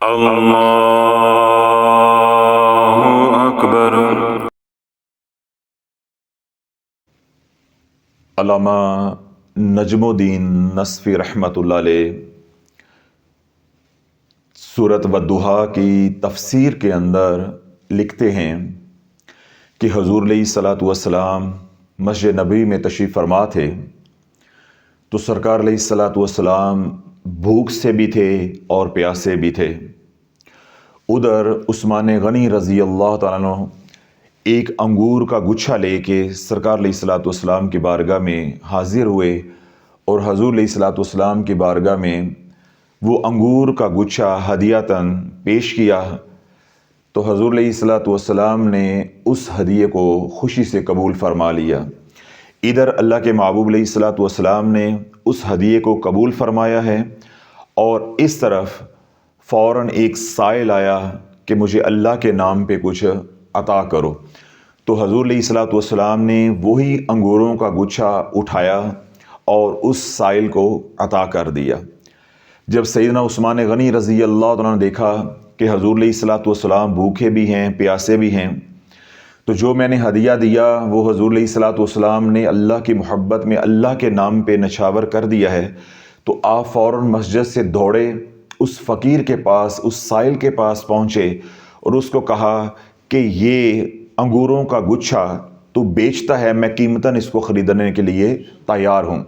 اللہ اکبر۔ علامہ نجم الدین نصفی رحمۃ اللہ علیہ سورۃ والضحیٰ کی تفسیر کے اندر لکھتے ہیں کہ حضور علیہ الصلاۃ والسلام مسجد نبوی میں تشریف فرما تھے تو سرکار علیہ الصلاۃ والسلام بھوک سے بھی تھے اور پیاسے بھی تھے۔ ادھر عثمان غنی رضی اللہ تعالیٰ عنہ ایک انگور کا گچھا لے کے سرکار علیہ الصلاۃ والسلام کی بارگاہ میں حاضر ہوئے اور حضور علیہ الصلاۃ والسلام کی بارگاہ میں وہ انگور کا گچھا ہدیۃً پیش کیا تو حضور علیہ الصلاۃ والسلام نے اس ہدیے کو خوشی سے قبول فرما لیا۔ ادھر اللہ کے محبوب علیہ الصلاۃ والسلام نے اس ہدیے کو قبول فرمایا ہے اور اس طرف فوراً ایک سائل آیا کہ مجھے اللہ کے نام پہ کچھ عطا کرو، تو حضور علیہ الصلاۃ والسلام نے وہی انگوروں کا گچھا اٹھایا اور اس سائل کو عطا کر دیا۔ جب سیدنا عثمان غنی رضی اللہ عنہ نے دیکھا کہ حضور علیہ الصلاۃ والسلام بھوکے بھی ہیں پیاسے بھی ہیں، تو جو میں نے ہدیہ دیا وہ حضور علیہ الصلاۃ والسلام نے اللہ کی محبت میں اللہ کے نام پہ نچھاور کر دیا ہے، تو آپ فوراً مسجد سے دوڑے اس فقیر کے پاس، اس سائل کے پاس پہنچے اور اس کو کہا کہ یہ انگوروں کا گچھا تو بیچتا ہے، میں قیمتاً اس کو خریدنے کے لیے تیار ہوں۔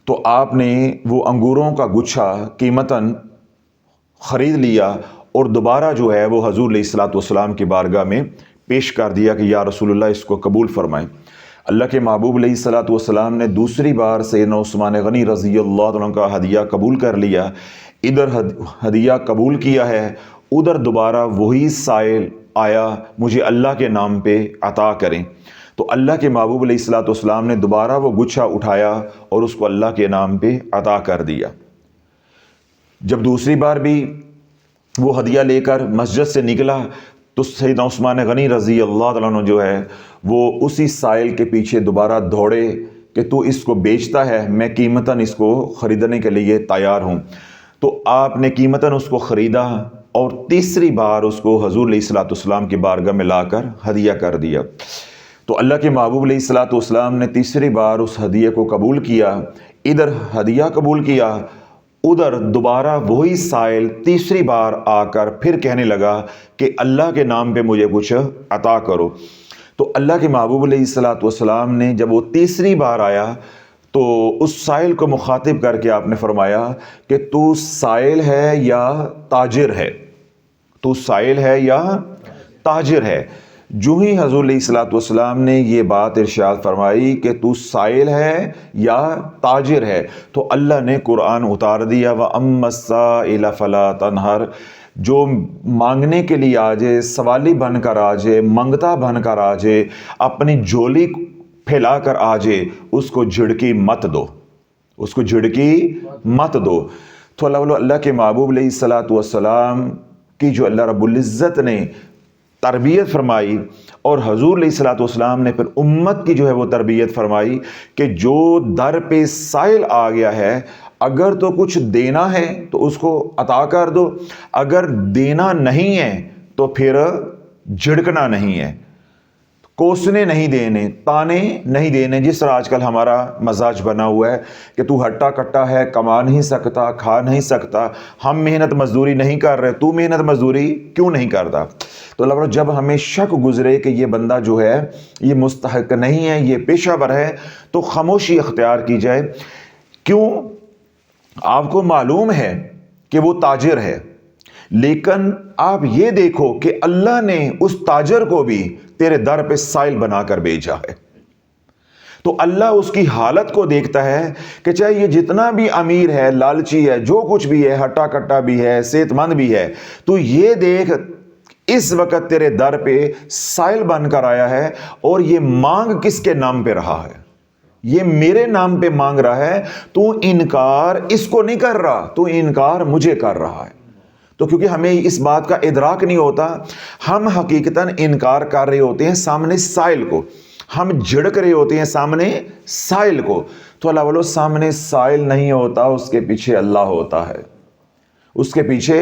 تو آپ نے وہ انگوروں کا گچھا قیمتاً خرید لیا اور دوبارہ جو ہے وہ حضور علیہ الصلاۃ والسلام کی بارگاہ میں پیش کر دیا کہ یا رسول اللہ اس کو قبول فرمائیں۔ اللہ کے محبوب علیہ الصلاۃ والسلام نے دوسری بار سیدنا عثمان غنی رضی اللہ عنہ کا ہدیہ قبول کر لیا، ادھر ہدیہ قبول کیا ہے، ادھر دوبارہ وہی سائل آیا مجھے اللہ کے نام پہ عطا کریں، تو اللہ کے محبوب علیہ الصلاۃ والسلام نے دوبارہ وہ گچھا اٹھایا اور اس کو اللہ کے نام پہ عطا کر دیا۔ جب دوسری بار بھی وہ ہدیہ لے کر مسجد سے نکلا تو سیدنا عثمان غنی رضی اللہ عنہ جو ہے وہ اسی سائل کے پیچھے دوبارہ دوڑے کہ تو اس کو بیچتا ہے، میں قیمتاً اس کو خریدنے کے لیے تیار ہوں، تو آپ نے قیمتاً اس کو خریدا اور تیسری بار اس کو حضور علیہ الصلاۃ والسلام کی بارگاہ میں لا کر ہدیہ کر دیا۔ تو اللہ کے محبوب علیہ الصلاۃ والسلام نے تیسری بار اس ہدیے کو قبول کیا، ادھر ہدیہ قبول کیا، ادھر دوبارہ وہی سائل تیسری بار آ کر پھر کہنے لگا کہ اللہ کے نام پہ مجھے کچھ عطا کرو، تو اللہ کے محبوب علیہ الصلاۃ والسلام نے جب وہ تیسری بار آیا تو اس سائل کو مخاطب کر کے آپ نے فرمایا کہ تو سائل ہے یا تاجر ہے، تو سائل ہے یا تاجر ہے۔ جو ہی حضور علیہ الصلاۃ والسلام نے یہ بات ارشاد فرمائی کہ تو سائل ہے یا تاجر ہے تو اللہ نے قرآن اتار دیا وَأَمَّا السَّائِلَ فَلَا تَنْهَرْ، جو مانگنے کے لیے آ جائے، سوالی بن کر آ جائے، منگتا بن کر آ جائے، اپنی جھولی پھیلا کر آ جائے، اس کو جھڑکی مت دو، اس کو جھڑکی مت دو۔ تو اللہ کے محبوب علیہ الصلاۃ والسلام کی جو اللہ رب العزت نے تربیت فرمائی اور حضور علیہ الصلاۃ والسلام نے پھر امت کی جو ہے وہ تربیت فرمائی کہ جو در پہ سائل آ گیا ہے اگر تو کچھ دینا ہے تو اس کو عطا کر دو، اگر دینا نہیں ہے تو پھر جھڑکنا نہیں ہے، کوسنے نہیں دینے، تانے نہیں دینے، جس طرح آج کل ہمارا مزاج بنا ہوا ہے کہ تو ہٹا کٹا ہے، کما نہیں سکتا، کھا نہیں سکتا، ہم محنت مزدوری نہیں کر رہے، تو محنت مزدوری کیوں نہیں کرتا؟ تو اللہ جب ہمیں شک گزرے کہ یہ بندہ جو ہے یہ مستحق نہیں ہے، یہ پیشہ ور ہے، تو خاموشی اختیار کی جائے۔ کیوں؟ آپ کو معلوم ہے کہ وہ تاجر ہے، لیکن آپ یہ دیکھو کہ اللہ نے اس تاجر کو بھی تیرے در پہ سائل بنا کر بھیجا ہے، تو اللہ اس کی حالت کو دیکھتا ہے کہ چاہے یہ جتنا بھی امیر ہے، لالچی ہے، جو کچھ بھی ہے، ہٹا کٹا بھی ہے، صحت مند بھی ہے، تو یہ دیکھ اس وقت تیرے در پہ سائل بن کر آیا ہے اور یہ مانگ کس کے نام پہ رہا ہے؟ یہ میرے نام پہ مانگ رہا ہے، تو انکار اس کو نہیں کر رہا، تو انکار مجھے کر رہا ہے۔ تو کیونکہ ہمیں اس بات کا ادراک نہیں ہوتا، ہم حقیقتاً انکار کر رہے ہوتے ہیں سامنے سائل کو، ہم جھڑک رہے ہوتے ہیں سامنے سائل کو، تو اللہ والو سامنے سائل نہیں ہوتا، اس کے پیچھے اللہ ہوتا ہے، اس کے پیچھے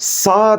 7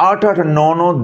8-8, 9-9,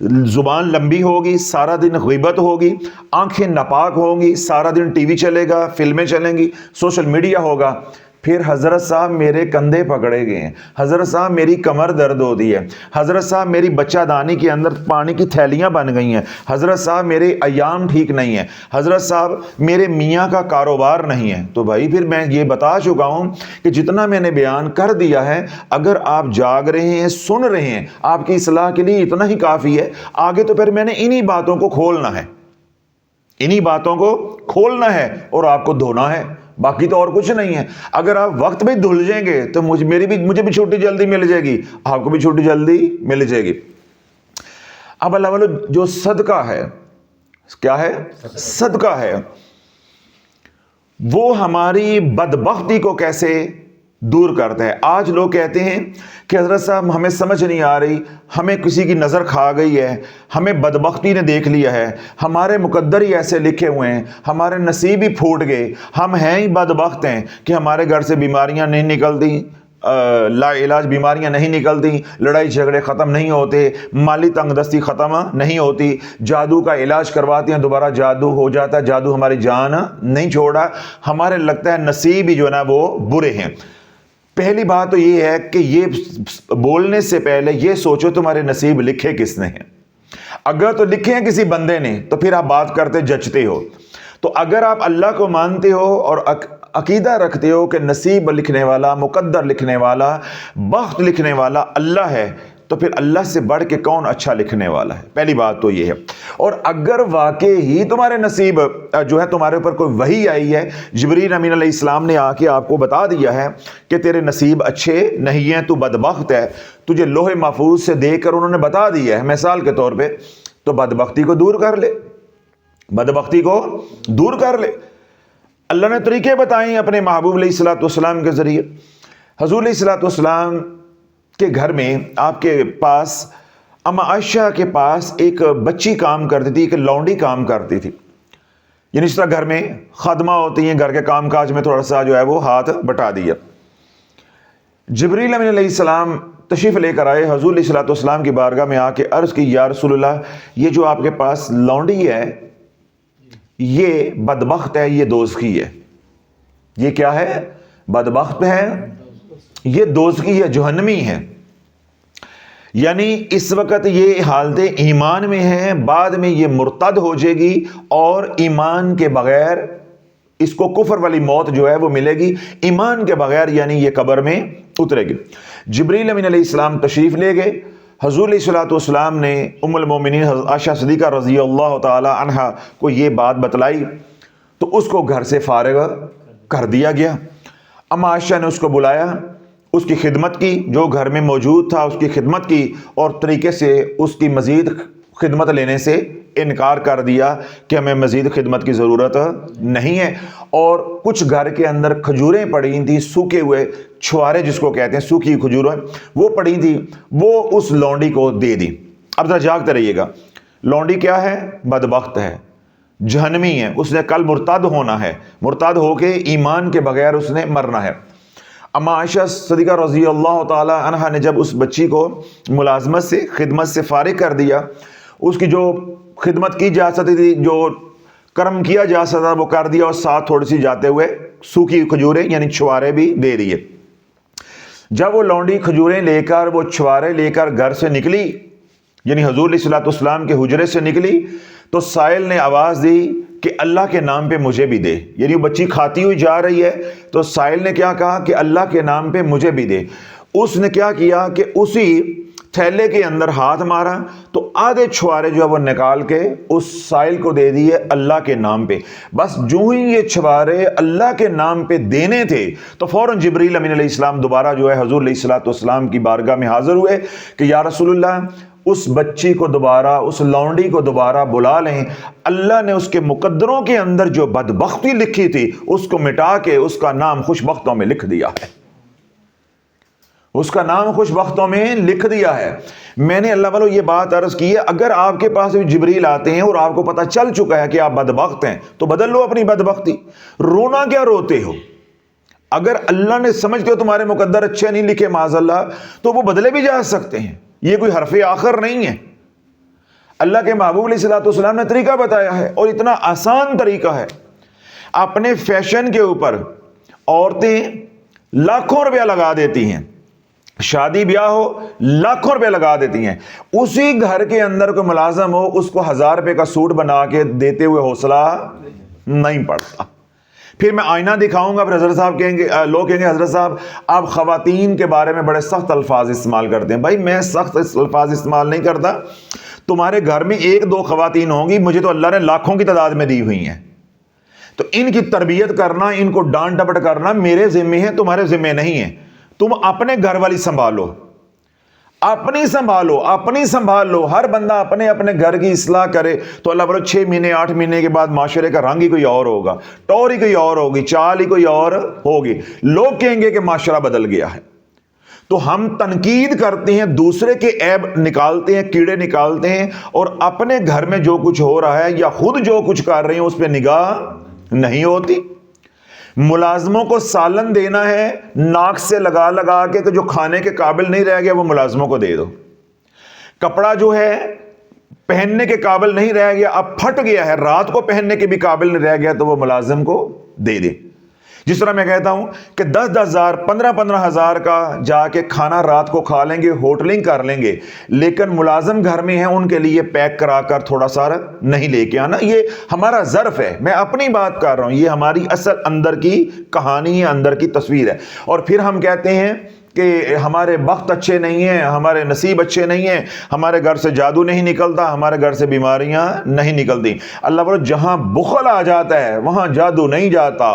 زبان لمبی ہوگی، سارا دن غیبت ہوگی، آنکھیں ناپاک ہوں گی، سارا دن ٹی وی چلے گا، فلمیں چلیں گی، سوشل میڈیا ہوگا، پھر حضرت صاحب میرے کندھے پکڑے گئے ہیں، حضرت صاحب میری کمر درد ہوتی ہے، حضرت صاحب میری بچہ دانی کے اندر پانی کی تھیلیاں بن گئی ہیں، حضرت صاحب میرے ایام ٹھیک نہیں ہیں، حضرت صاحب میرے میاں کا کاروبار نہیں ہے. تو بھائی پھر میں یہ بتا چکا ہوں کہ جتنا میں نے بیان کر دیا ہے، اگر آپ جاگ رہے ہیں، سن رہے ہیں، آپ کی اصلاح کے لیے اتنا ہی کافی ہے. آگے تو پھر میں نے انہی باتوں کو کھولنا ہے، انہی باتوں کو کھولنا ہے اور آپ کو دھونا ہے، باقی تو اور کچھ نہیں ہے. اگر آپ وقت بھی دھل جائیں گے تو مجھے بھی چھٹی جلدی مل جائے گی، آپ کو بھی چھٹی جلدی مل جائے گی. اب اللہ والو، جو صدقہ ہے، کیا ہے؟ صدقہ ہے. وہ ہماری بدبختی کو کیسے دور کرتا ہے؟ آج لوگ کہتے ہیں کہ حضرت صاحب ہمیں سمجھ نہیں آ رہی، ہمیں کسی کی نظر کھا گئی ہے، ہمیں بدبختی نے دیکھ لیا ہے، ہمارے مقدر ہی ایسے لکھے ہوئے ہیں، ہمارے نصیب ہی پھوٹ گئے، ہم ہیں ہی بدبخت ہیں کہ ہمارے گھر سے بیماریاں نہیں نکلتی، لا علاج بیماریاں نہیں نکلتی، لڑائی جھگڑے ختم نہیں ہوتے، مالی تنگ دستی ختم نہیں ہوتی، جادو کا علاج کرواتے ہیں دوبارہ جادو ہو جاتا ہے، جادو ہماری جان نہیں چھوڑا، ہمارے لگتا ہے نصیب ہی جو ہے نا وہ برے ہیں. پہلی بات تو یہ ہے کہ یہ بولنے سے پہلے یہ سوچو تمہارے نصیب لکھے کس نے ہیں. اگر تو لکھے ہیں کسی بندے نے تو پھر آپ بات کرتے جچتے ہو. تو اگر آپ اللہ کو مانتے ہو اور عقیدہ رکھتے ہو کہ نصیب لکھنے والا، مقدر لکھنے والا، بخت لکھنے والا اللہ ہے، تو پھر اللہ سے بڑھ کے کون اچھا لکھنے والا ہے؟ پہلی بات تو یہ ہے. اور اگر واقعی ہی تمہارے نصیب جو ہے تمہارے اوپر کوئی وحی آئی ہے، جبریل امین علیہ السلام نے آ کے آپ کو بتا دیا ہے کہ تیرے نصیب اچھے نہیں ہیں، تو بدبخت ہے، تجھے لوح محفوظ سے دے کر انہوں نے بتا دیا ہے مثال کے طور پہ، تو بدبختی کو دور کر لے، بدبختی کو دور کر لے. اللہ نے طریقے بتائے ہیں اپنے محبوب علیہ الصلوۃ والسلام کے ذریعے. حضور علیہ الصلوۃ والسلام کے گھر میں آپ کے پاس اما عائشہ کے پاس ایک بچی کام کرتی تھی، ایک لونڈی کام کرتی تھی. یعنی اس طرح گھر میں خادمہ ہوتی ہیں، گھر کے کام کاج میں تھوڑا سا جو ہے وہ ہاتھ بٹا دیا. جبریل امین علیہ السلام تشریف لے کر آئے، حضور علیہ الصلوۃ والسلام کی بارگاہ میں آ کے عرض کی، یا رسول اللہ، یہ جو آپ کے پاس لونڈی ہے یہ بدبخت ہے، یہ دوزخی ہے. یہ کیا ہے؟ بدبخت ہے، یہ دوزخی ہے، جہنمی ہے. یعنی اس وقت یہ حالت ایمان میں ہے، بعد میں یہ مرتد ہو جائے گی اور ایمان کے بغیر اس کو کفر والی موت جو ہے وہ ملے گی، ایمان کے بغیر، یعنی یہ قبر میں اترے گی. جبریل امین علیہ السلام تشریف لے گئے. حضور علیہ الصلوۃ والسلام نے ام المومنین عائشہ صدیقہ رضی اللہ تعالی عنہا کو یہ بات بتلائی تو اس کو گھر سے فارغ کر دیا گیا. اما عائشہ نے اس کو بلایا، اس کی خدمت کی، جو گھر میں موجود تھا اس کی خدمت کی، اور طریقے سے اس کی مزید خدمت لینے سے انکار کر دیا کہ ہمیں مزید خدمت کی ضرورت نہیں ہے. اور کچھ گھر کے اندر کھجوریں پڑی تھیں، سوکھے ہوئے چھوارے جس کو کہتے ہیں، سوکھی کھجوریں وہ پڑی تھیں، وہ اس لونڈی کو دے دی. اب ذرا جاگتے رہیے گا، لونڈی کیا ہے؟ بدبخت ہے، جہنمی ہے، اس نے کل مرتد ہونا ہے، مرتد ہو کے ایمان کے بغیر اس نے مرنا ہے. اما عائشہ صدیقہ رضی اللہ تعالی عنہا نے جب اس بچی کو ملازمت سے، خدمت سے فارغ کر دیا، اس کی جو خدمت کی جا سکتی تھی، جو کرم کیا جا سکتا وہ کر دیا، اور ساتھ تھوڑی سی جاتے ہوئے سوکھی کھجوریں یعنی چھوارے بھی دے دیے. جب وہ لونڈی کھجوریں لے کر، وہ چھوارے لے کر گھر سے نکلی، یعنی حضور علیہ الصلوۃ والسلام کے حجرے سے نکلی، تو سائل نے آواز دی کہ اللہ کے نام پہ مجھے بھی دے. یعنی وہ بچی کھاتی ہوئی جا رہی ہے تو سائل نے کیا کہا کہ اللہ کے نام پہ مجھے بھی دے. اس نے کیا کیا کہ اسی تھیلے کے اندر ہاتھ مارا تو آدھے چھوارے جو ہے وہ نکال کے اس سائل کو دے دیے اللہ کے نام پہ. بس جو ہی یہ چھوارے اللہ کے نام پہ دینے تھے تو فوراً جبریل امین علیہ السلام دوبارہ جو ہے حضور علیہ الصلوۃ والسلام کی بارگاہ میں حاضر ہوئے کہ یا رسول اللہ، اس بچی کو دوبارہ، اس لونڈی کو دوبارہ بلا لیں، اللہ نے اس کے مقدروں کے اندر جو بدبختی لکھی تھی اس کو مٹا کے اس کا نام خوش بختوں میں لکھ دیا ہے، اس کا نام خوش بختوں میں لکھ دیا ہے. میں نے اللہ والو یہ بات عرض کی ہے، اگر آپ کے پاس بھی جبریل آتے ہیں اور آپ کو پتہ چل چکا ہے کہ آپ بدبخت ہیں تو بدل لو اپنی بدبختی، رونا کیا روتے ہو؟ اگر اللہ نے سمجھتے ہو تمہارے مقدر اچھے نہیں لکھے معاذ اللہ تو وہ بدلے بھی جا سکتے ہیں، یہ کوئی حرف آخر نہیں ہے. اللہ کے محبوب علیہ الصلوۃ والسلام نے طریقہ بتایا ہے، اور اتنا آسان طریقہ ہے۔ اپنے فیشن کے اوپر عورتیں لاکھوں روپیہ لگا دیتی ہیں، شادی بیاہ ہو لاکھوں روپے لگا دیتی ہیں، اسی گھر کے اندر کوئی ملازم ہو اس کو 1000 روپے کا سوٹ بنا کے دیتے ہوئے حوصلہ نہیں پڑتا۔ پھر میں آئینہ دکھاؤں گا، پھر حضرت صاحب کہیں گے، لوگ کہیں گے حضرت صاحب آپ خواتین کے بارے میں بڑے سخت الفاظ استعمال کرتے ہیں۔ بھائی میں سخت الفاظ استعمال نہیں کرتا، تمہارے گھر میں 1-2 خواتین ہوں گی، مجھے تو اللہ نے لاکھوں کی تعداد میں دی ہوئی ہیں، تو ان کی تربیت کرنا، ان کو ڈانٹ ڈپٹ کرنا میرے ذمے ہے، تمہارے ذمے نہیں ہے۔ تم اپنے گھر والی سنبھالو، اپنی سنبھال لو، ہر بندہ اپنے اپنے گھر کی اصلاح کرے تو اللہ بولے 6 مہینے 8 مہینے کے بعد معاشرے کا رنگ ہی کوئی اور ہوگا، ٹور ہی کوئی اور ہوگی، چال ہی کوئی اور ہوگی، لوگ کہیں گے کہ معاشرہ بدل گیا ہے۔ تو ہم تنقید کرتے ہیں، دوسرے کے عیب نکالتے ہیں، کیڑے نکالتے ہیں، اور اپنے گھر میں جو کچھ ہو رہا ہے یا خود جو کچھ کر رہے ہیں اس پہ نگاہ نہیں ہوتی۔ ملازموں کو سالن دینا ہے، ناک سے لگا لگا کے کہ جو کھانے کے قابل نہیں رہ گیا وہ ملازموں کو دے دو۔ کپڑا جو ہے پہننے کے قابل نہیں رہ گیا، اب پھٹ گیا ہے، رات کو پہننے کے بھی قابل نہیں رہ گیا، تو وہ ملازم کو دے دے۔ جس طرح میں کہتا ہوں کہ 10,000 15,000 کا جا کے کھانا رات کو کھا لیں گے، ہوٹلنگ کر لیں گے، لیکن ملازم گھر میں ہیں، ان کے لیے پیک کرا کر تھوڑا سا نہیں لے کے آنا۔ یہ ہمارا ظرف ہے، میں اپنی بات کر رہا ہوں، یہ ہماری اصل اندر کی کہانی ہے، اندر کی تصویر ہے۔ اور پھر ہم کہتے ہیں کہ ہمارے بخت اچھے نہیں ہیں، ہمارے نصیب اچھے نہیں ہیں، ہمارے گھر سے جادو نہیں نکلتا، ہمارے گھر سے بیماریاں نہیں نکلتی۔ اللہ بولے جہاں بخل آ جاتا ہے وہاں جادو نہیں جاتا۔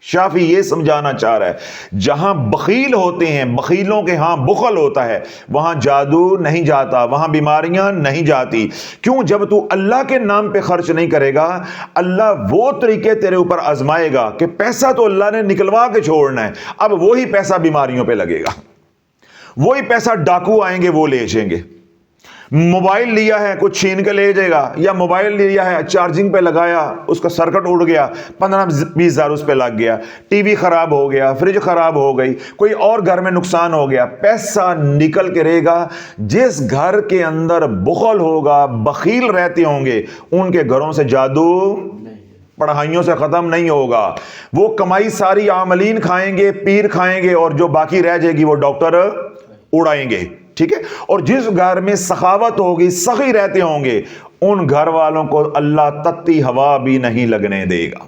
شافی یہ سمجھانا چاہ رہا ہے، جہاں بخیل ہوتے ہیں، بخیلوں کے ہاں بخل ہوتا ہے، وہاں جادو نہیں جاتا، وہاں بیماریاں نہیں جاتی۔ کیوں؟ جب تو اللہ کے نام پہ خرچ نہیں کرے گا، اللہ وہ طریقے تیرے اوپر آزمائے گا کہ پیسہ تو اللہ نے نکلوا کے چھوڑنا ہے، اب وہی پیسہ بیماریوں پہ لگے گا، وہی پیسہ ڈاکو آئیں گے وہ لے جائیں گے۔ موبائل لیا ہے کچھ چھین کے لے جائے گا، یا موبائل لیا ہے چارجنگ پہ لگایا اس کا سرکٹ اڑ گیا، 15-20 ہزار اس پہ لگ گیا، ٹی وی خراب ہو گیا، فریج خراب ہو گئی، کوئی اور گھر میں نقصان ہو گیا، پیسہ نکل کے رہے گا۔ جس گھر کے اندر بخل ہوگا، بخیل رہتے ہوں گے، ان کے گھروں سے جادو پڑھائیوں سے ختم نہیں ہوگا۔ وہ کمائی ساری عاملین کھائیں گے، پیر کھائیں گے، اور جو باقی رہ جائے گی وہ ڈاکٹر اڑائیں گے، ٹھیک ہے۔ اور جس گھر میں سخاوت ہوگی، سخی رہتے ہوں گے، ان گھر والوں کو اللہ تتی ہوا بھی نہیں لگنے دے گا،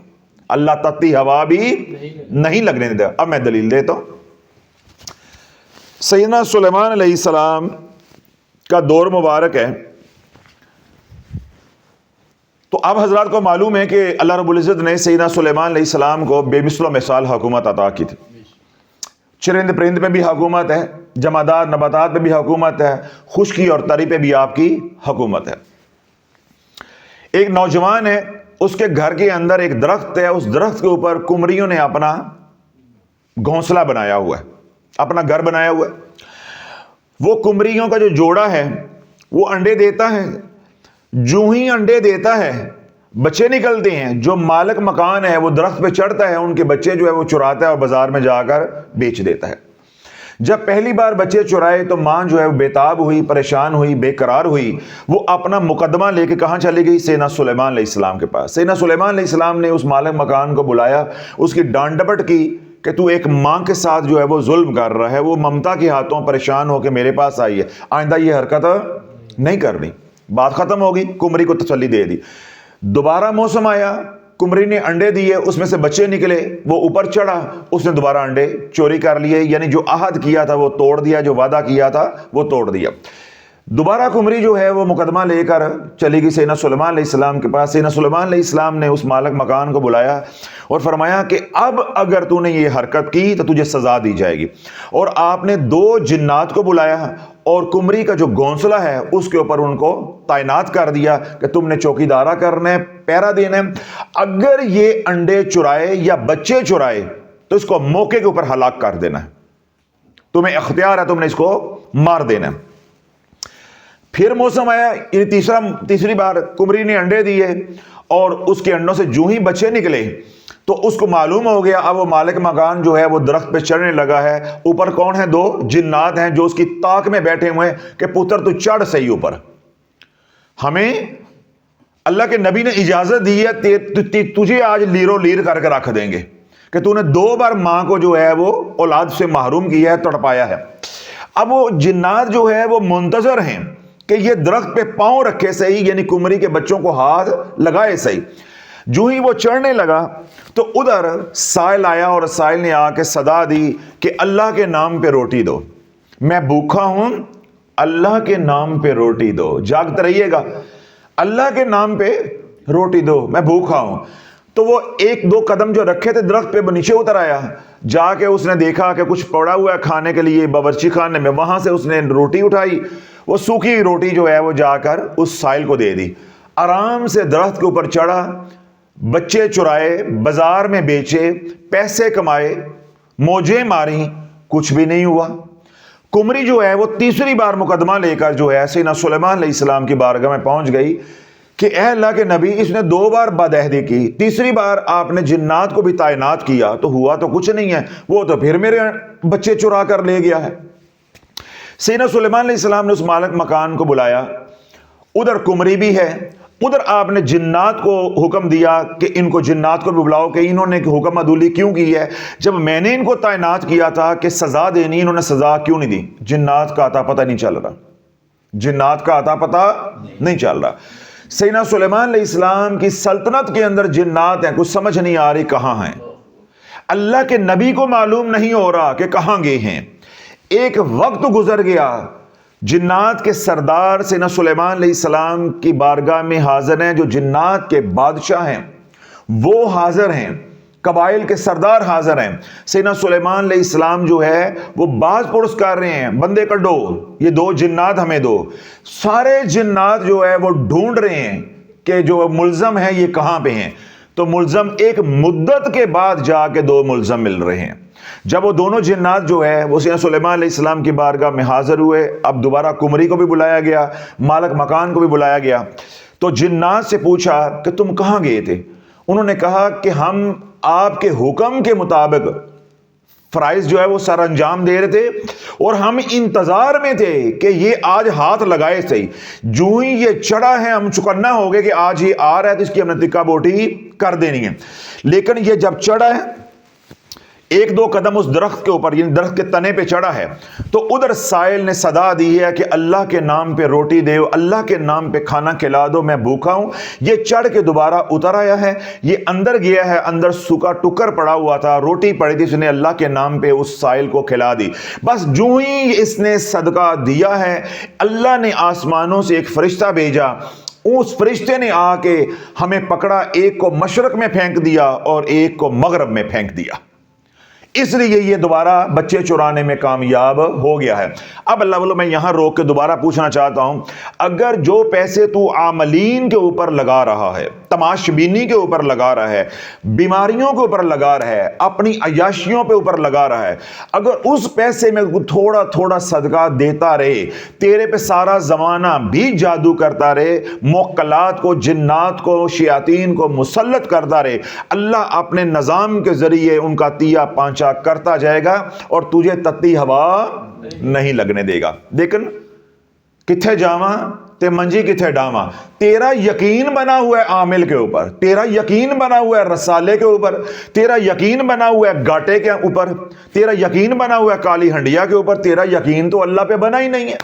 اللہ تتی ہوا بھی نہیں لگنے دے گا۔ اب میں دلیل دیتا ہوں۔ سیدنا سلیمان علیہ السلام کا دور مبارک ہے، تو اب حضرات کو معلوم ہے کہ اللہ رب العزت نے سیدنا سلیمان علیہ السلام کو بے مثل و مثال حکومت عطا کی تھی۔ چرند پرند پہ بھی حکومت ہے، جمادات نباتات پہ بھی حکومت ہے، خشکی اور تری پہ بھی آپ کی حکومت ہے۔ ایک نوجوان ہے، اس کے گھر کے اندر ایک درخت ہے، اس درخت کے اوپر کمریوں نے اپنا گھونسلہ بنایا ہوا ہے، اپنا گھر بنایا ہوا ہے۔ وہ کمریوں کا جو جوڑا ہے وہ انڈے دیتا ہے، جو ہی انڈے دیتا ہے بچے نکلتے ہیں، جو مالک مکان ہے وہ درخت پہ چڑھتا ہے، ان کے بچے جو ہے وہ چراتا ہے اور بازار میں جا کر بیچ دیتا ہے۔ جب پہلی بار بچے چرائے تو ماں جو ہے وہ بےتاب ہوئی، پریشان ہوئی، بے قرار ہوئی، وہ اپنا مقدمہ لے کے کہاں چلی گئی؟ سیدنا سلیمان علیہ السلام کے پاس۔ سیدنا سلیمان علیہ السلام نے اس مالک مکان کو بلایا، اس کی ڈانٹ ڈپٹ کی کہ تو ایک ماں کے ساتھ جو ہے وہ ظلم کر رہا ہے، وہ ممتا کے ہاتھوں پریشان ہو کے میرے پاس آئی ہے، آئندہ یہ حرکت نہیں کرنی۔ بات ختم ہوگی، کمری کو تسلی دے دی۔ دوبارہ موسم آیا، کمری نے انڈے دیے، اس میں سے بچے نکلے، وہ اوپر چڑھا، اس نے دوبارہ انڈے چوری کر لیے، یعنی جو عہد کیا تھا وہ توڑ دیا، جو وعدہ کیا تھا وہ توڑ دیا۔ دوبارہ کمری جو ہے وہ مقدمہ لے کر چلی گئی سیدنا سلیمان علیہ السلام کے پاس۔ سیدنا سلیمان علیہ السلام نے اس مالک مکان کو بلایا اور فرمایا کہ اب اگر تو نے یہ حرکت کی تو تجھے سزا دی جائے گی۔ اور آپ نے 2 جنات کو بلایا اور کمری کا جو گھونسلہ ہے اس کے اوپر ان کو تعینات کر دیا کہ تم نے چوکیدارا کرنا ہے، پہرا دینا ہے، اگر یہ انڈے چرائے یا بچے چرائے تو اس کو موقع کے اوپر ہلاک کر دینا ہے، تمہیں اختیار ہے، تم نے اس کو مار دینا ہے۔ پھر موسم آیا، تیسری بار کمری نے انڈے دیے اور اس کے انڈوں سے جو ہی بچے نکلے تو اس کو معلوم ہو گیا اب وہ مالک مکان جو ہے وہ درخت پہ چڑھنے لگا ہے۔ اوپر کون ہے؟ 2 جنات ہیں جو اس کی طاق میں بیٹھے ہوئے ہیں کہ پتر تو چڑھ صحیح اوپر۔ ہمیں اللہ کے نبی نے اجازت دی ہے تجھے آج لیرو لیر کر کے رکھ دیں گے کہ تو نے 2 بار ماں کو جو ہے وہ اولاد سے محروم کیا ہے، تڑپایا ہے۔ اب وہ جنات جو ہے وہ منتظر ہیں کہ یہ درخت پہ پاؤں رکھے صحیح، یعنی کمری کے بچوں کو ہاتھ لگائے صحیح۔ جو ہی وہ چڑھنے لگا تو ادھر سائل آیا اور سائل نے آ کے صدا دی کہ اللہ کے نام پہ روٹی دو، میں بھوکا ہوں، اللہ کے نام پہ روٹی دو، جاگتے رہیے گا، اللہ کے نام پہ روٹی دو، میں بھوکا ہوں۔ تو وہ 1-2 قدم جو رکھے تھے درخت پہ نیچے اتر آیا، جا کے اس نے دیکھا کہ کچھ پڑا ہوا ہے کھانے کے لیے باورچی خانے میں، وہاں سے اس نے روٹی اٹھائی، وہ سوکھی روٹی جو ہے وہ جا کر اس سائل کو دے دی، آرام سے درخت کے اوپر چڑھا، بچے چرائے، بازار میں بیچے، پیسے کمائے، موجیں ماری، کچھ بھی نہیں ہوا۔ کمری جو ہے وہ تیسری بار مقدمہ لے کر جو ہے سیدنا سلیمان علیہ السلام کی بارگاہ میں پہنچ گئی کہ اے اللہ کے نبی، اس نے 2 بار بدعہدی کی، تیسری بار آپ نے جنات کو بھی تعینات کیا تو ہوا تو کچھ نہیں ہے، وہ تو پھر میرے بچے چرا کر لے گیا ہے۔ سیدنا سلیمان علیہ السلام نے اس مالک مکان کو بلایا، ادھر کمری بھی ہے، ادھر آپ نے جنات کو حکم دیا کہ ان کو جنات کو بھی بلاؤ کہ انہوں نے حکم عدولی کیوں کی ہے، جب میں نے ان کو تعینات کیا تھا کہ سزا دینی، انہوں نے سزا کیوں نہیں دی؟ جنات کا عطا پتہ نہیں چل رہا، جنات کا عطا پتہ نہیں چل رہا۔ سیدنا سلیمان علیہ السلام کی سلطنت کے اندر جنات ہیں، کچھ سمجھ نہیں آ رہی کہاں ہیں، اللہ کے نبی کو معلوم نہیں ہو رہا کہ کہاں گئے ہیں۔ ایک وقت گزر گیا، جنات کے سردار سیدنا سلیمان علیہ السلام کی بارگاہ میں حاضر ہیں، جو جنات کے بادشاہ ہیں وہ حاضر ہیں، قبائل کے سردار حاضر ہیں۔ سیدنا سلیمان علیہ السلام جو ہے وہ باز پرس کر رہے ہیں، بندے کڈو، یہ 2 جنات ہمیں دو۔ سارے جنات جو ہے وہ ڈھونڈ رہے ہیں کہ جو ملزم ہیں یہ کہاں پہ ہیں، تو ملزم ایک مدت کے بعد جا کے 2 ملزم مل رہے ہیں۔ جب وہ دونوں جنات جو ہے وہ سیدنا سلیمان علیہ السلام کی بارگاہ میں حاضر ہوئے، اب دوبارہ کمری کو بھی بلایا گیا، مالک مکان کو بھی بلایا گیا، تو جنات سے پوچھا کہ تم کہاں گئے تھے؟ انہوں نے کہا کہ ہم آپ کے حکم کے مطابق فرائض جو ہے وہ سر انجام دے رہے تھے، اور ہم انتظار میں تھے کہ یہ آج ہاتھ لگائے صحیح، جو ہی یہ چڑھا ہے ہم چکنا ہو گئے کہ آج یہ آ رہا ہے تو اس کی ہم نے تکا بوٹی کر دینی ہے۔ لیکن یہ جب چڑھا ہے 1-2 قدم اس درخت کے اوپر، یعنی درخت کے تنے پہ چڑھا ہے، تو ادھر سائل نے صدا دی ہے کہ اللہ کے نام پہ روٹی دے، اللہ کے نام پہ کھانا کھلا دو، میں بھوکا ہوں۔ یہ چڑھ کے دوبارہ اتر آیا ہے، یہ اندر گیا ہے، اندر سوکھا ٹکر پڑا ہوا تھا، روٹی پڑی تھی، اس نے اللہ کے نام پہ اس سائل کو کھلا دی۔ بس جو ہی اس نے صدقہ دیا ہے، اللہ نے آسمانوں سے ایک فرشتہ بھیجا، اس فرشتے نے آ کے ہمیں پکڑا، ایک کو مشرق میں پھینک دیا اور ایک کو مغرب میں پھینک دیا، اس لیے یہ دوبارہ بچے چرانے میں کامیاب ہو گیا ہے۔ اب اللہ والوں میں یہاں روک کے دوبارہ پوچھنا چاہتا ہوں، اگر جو پیسے تو عاملین کے اوپر لگا رہا ہے، تماش بینی کے اوپر لگا رہا ہے، بیماریوں کے اوپر لگا رہا ہے، اپنی عیاشیوں پہ اوپر لگا رہا ہے، اگر اس پیسے میں تھوڑا تھوڑا صدقہ دیتا رہے، تیرے پہ سارا زمانہ بھی جادو کرتا رہے، موکلات کو، جنات کو، شیاطین کو مسلط کرتا رہے، اللہ اپنے نظام کے ذریعے ان کا تیا پانچا کرتا جائے گا اور تجھے تتی ہوا نہیں لگنے دے گا۔ لیکن کتھے جاواں تے منجی کتھے ڈاواں، تیرا یقین بنا ہوا ہے عامل کے اوپر، تیرا یقین بنا ہوا ہے رسالے کے اوپر، تیرا یقین بنا ہوا ہے گاٹے کے اوپر، تیرا یقین بنا ہوا ہے کالی ہنڈیا کے اوپر، تیرا یقین تو اللہ پہ بنا ہی نہیں ہے،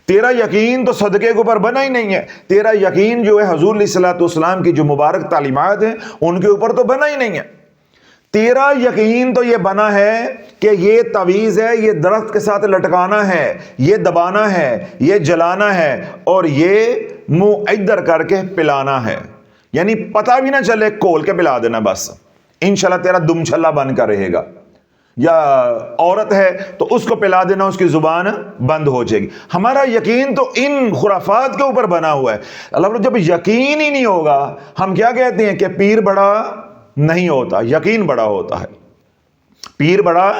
تیرا یقین تو صدقے کے اوپر بنا ہی نہیں ہے، تیرا یقین جو ہے حضور علیہ الصلوۃ والسلام کی جو مبارک تعلیمات ہیں ان کے اوپر تو بنا ہی نہیں ہے، تیرا یقین تو یہ بنا ہے کہ یہ تعویذ ہے، یہ درخت کے ساتھ لٹکانا ہے، یہ دبانا ہے، یہ جلانا ہے اور یہ منہ ادھر کر کے پلانا ہے، یعنی پتہ بھی نہ چلے، کھول کے پلا دینا، بس انشاءاللہ تیرا دم چھلا بن کر رہے گا۔ یا عورت ہے تو اس کو پلا دینا، اس کی زبان بند ہو جائے گی۔ ہمارا یقین تو ان خرافات کے اوپر بنا ہوا ہے۔ اللہ جب یقین ہی نہیں ہوگا، ہم کیا کہتے ہیں کہ پیر بڑا نہیں ہوتا، یقین بڑا ہوتا ہے، پیر بڑا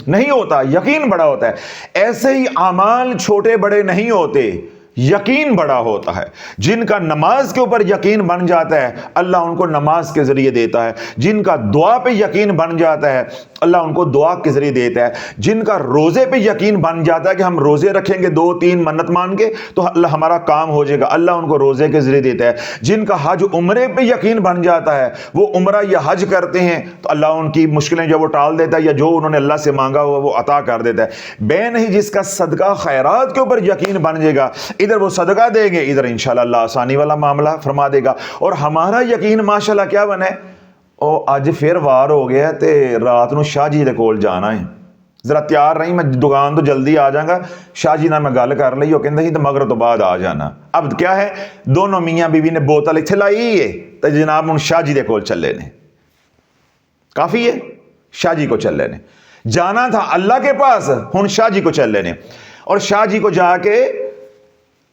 نہیں ہوتا، یقین بڑا ہوتا ہے۔ ایسے ہی اعمال چھوٹے بڑے نہیں ہوتے، یقین بڑا ہوتا ہے. جن کا نماز کے اوپر یقین بن جاتا ہے اللہ ان کو نماز کے ذریعے دیتا ہے. جن کا دعا پہ یقین بن جاتا ہے اللہ ان کو دعا کے ذریعے دیتا ہے. جن کا روزے پہ یقین بن جاتا ہے کہ ہم روزے رکھیں گے 2-3 منت مان کے تو اللہ ہمارا کام ہو جائے گا, اللہ ان کو روزے کے ذریعے دیتا ہے. جن کا حج عمرے پہ یقین بن جاتا ہے وہ عمرہ یا حج کرتے ہیں تو اللہ ان کی مشکلیں جو وہ ٹال دیتا ہے یا جو انہوں نے اللہ سے مانگا ہوا وہ عطا کر دیتا ہے. بے نہیں جس کا صدقہ خیرات کے اوپر یقین بن جائے گا, ادھر وہ صدقہ دیں گے ادھر انشاءاللہ اللہ آسانی والا معاملہ فرما دے گا. اور ہمارا یقین ماشاءاللہ کیا بنے, او اج پھر وار ہو گیا تے رات نو شاہ جی دے کول جانا ہے, ذرا تیار رہی, میں دکان تو جلدی آ جاؤں گا. شاہ جی نہ میں گل کر لی, وہ کہندے سی تے مغرب تو بعد آ جانا. اب کیا ہے, دونوں میاں بیوی نے بوتل اتنے لائی ہے تو جناب ہن شاہ جی دے کول چلے نے, کافی ہے, شاہ جی کو چلے نے. جانا تھا اللہ کے پاس, ہن شاہ جی کو چلے نے. اور شاہ جی کو جا کے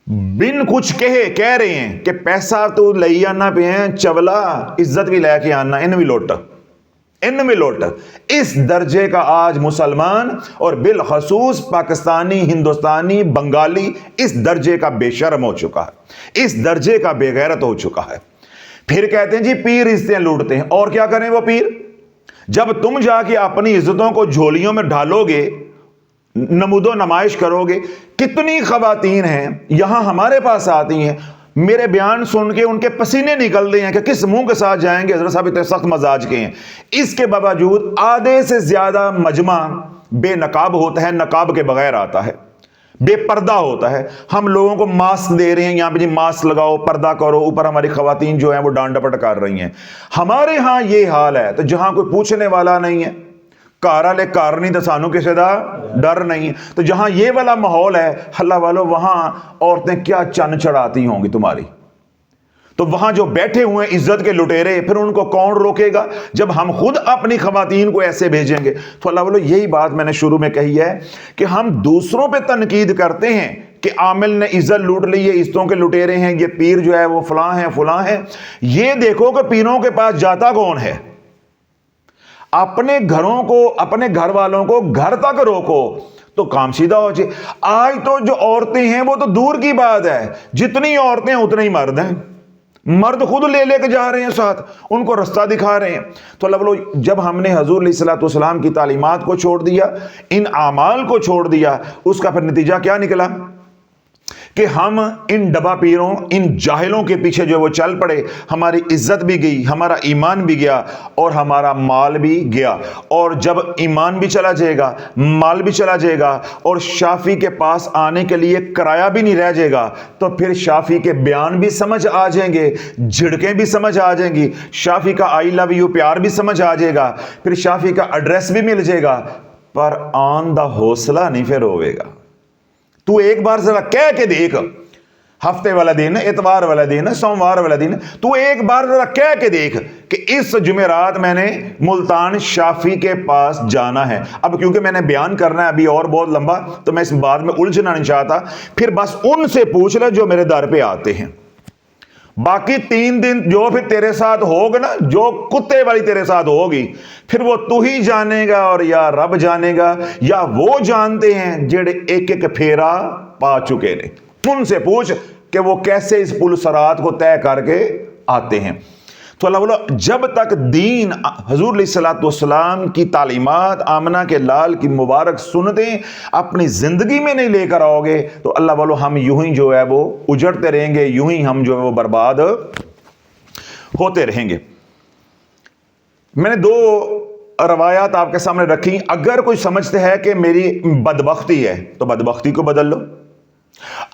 بن کچھ کہہ رہے ہیں کہ پیسہ تو لئی آنا پہ ہیں, چولا عزت بھی لے کے آنا, ان بھی لوٹ. اس درجے کا آج مسلمان اور بالخصوص پاکستانی, ہندوستانی, بنگالی اس درجے کا بے شرم ہو چکا ہے, اس درجے کا بے غیرت ہو چکا ہے. پھر کہتے ہیں جی پیر عزتیں لوٹتے ہیں. اور کیا کریں وہ پیر, جب تم جا کے اپنی عزتوں کو جھولیوں میں ڈالو گے, نمود و نمائش کرو گے. کتنی خواتین ہیں یہاں ہمارے پاس آتی ہیں, میرے بیان سن کے ان کے پسینے نکل رہے ہیں کہ کس منہ کے ساتھ جائیں گے, حضرت صاحب اتنے سخت مزاج کے ہیں. اس کے باوجود آدھے سے زیادہ مجمع بے نقاب ہوتا ہے, نقاب کے بغیر آتا ہے, بے پردہ ہوتا ہے. ہم لوگوں کو ماسک دے رہے ہیں, یہاں پہ جی ماسک لگاؤ, پردہ کرو, اوپر ہماری خواتین جو ہیں وہ ڈانٹ ڈپٹ کر رہی ہیں. ہمارے ہاں یہ حال ہے. تو جہاں کوئی پوچھنے والا نہیں ہے, کار والے کار نہیں تو سانو کسی دا ڈر نہیں. تو جہاں یہ والا ماحول ہے اللہ والو, وہاں عورتیں کیا چن چڑھاتی ہوں گی تمہاری. تو وہاں جو بیٹھے ہوئے عزت کے لٹیرے, پھر ان کو کون روکے گا جب ہم خود اپنی خواتین کو ایسے بھیجیں گے. تو اللہ والو یہی بات میں نے شروع میں کہی ہے کہ ہم دوسروں پہ تنقید کرتے ہیں کہ عامل نے عزت لوٹ لی, یہ عزتوں کے لٹیرے ہیں, یہ پیر جو ہے وہ فلاں ہیں. یہ دیکھو کہ پیروں کے پاس جاتا کون ہے. اپنے گھروں کو, اپنے گھر والوں کو گھر تک روکو تو کام سیدھا ہو جائے. آج تو جو عورتیں ہیں وہ تو دور کی بات ہے, جتنی عورتیں اتنے ہی مرد ہیں. مرد خود لے کے جا رہے ہیں ساتھ, ان کو رستہ دکھا رہے ہیں. تو اللہ بولو جب ہم نے حضور علیہ الصلوۃ والسلام کی تعلیمات کو چھوڑ دیا, ان اعمال کو چھوڑ دیا, اس کا پھر نتیجہ کیا نکلا کہ ہم ان ڈبا پیروں, ان جاہلوں کے پیچھے جو وہ چل پڑے. ہماری عزت بھی گئی, ہمارا ایمان بھی گیا اور ہمارا مال بھی گیا. اور جب ایمان بھی چلا جائے گا, مال بھی چلا جائے گا اور شافی کے پاس آنے کے لیے کرایہ بھی نہیں رہ جائے گا, تو پھر شافی کے بیان بھی سمجھ آ جائیں گے, جھڑکیں بھی سمجھ آ جائیں گی, شافی کا آئی لو یو پیار بھی سمجھ آ جائے گا, پھر شافی کا ایڈریس بھی مل جائے گا. پر آن دا حوصلہ نہیں پھر ہوئے گا. تو ایک بار ذرا کہہ کے دیکھ, ہفتے والا دن, اتوار والا دن, سوموار والا دن, تو ایک بار ذرا کہہ کے دیکھ کہ اس جمعرات میں نے ملتان شافی کے پاس جانا ہے. اب کیونکہ میں نے بیان کرنا ہے ابھی اور بہت لمبا, تو میں اس بات میں الجھنا نہیں چاہتا. پھر بس ان سے پوچھ لے جو میرے در پہ آتے ہیں. باقی 3 دن جو پھر تیرے ساتھ ہوگا نا, جو کتے والی تیرے ساتھ ہوگی, پھر وہ تو ہی جانے گا اور یا رب جانے گا, یا وہ جانتے ہیں جڑے ایک ایک پھیرا پا چکے نے. ان سے پوچھ کہ وہ کیسے اس پل صراط کو طے کر کے آتے ہیں. تو اللہ بولو جب تک دین, حضور علیہ الصلوۃ والسلام کی تعلیمات, آمنہ کے لال کی مبارک سنتیں اپنی زندگی میں نہیں لے کر آؤ گے, تو اللہ بولو ہم یوں ہی جو ہے وہ اجڑتے رہیں گے, یوں ہی ہم جو ہے وہ برباد ہوتے رہیں گے. میں نے 2 روایات آپ کے سامنے رکھی. اگر کوئی سمجھتے ہے کہ میری بدبختی ہے تو بدبختی کو بدل لو.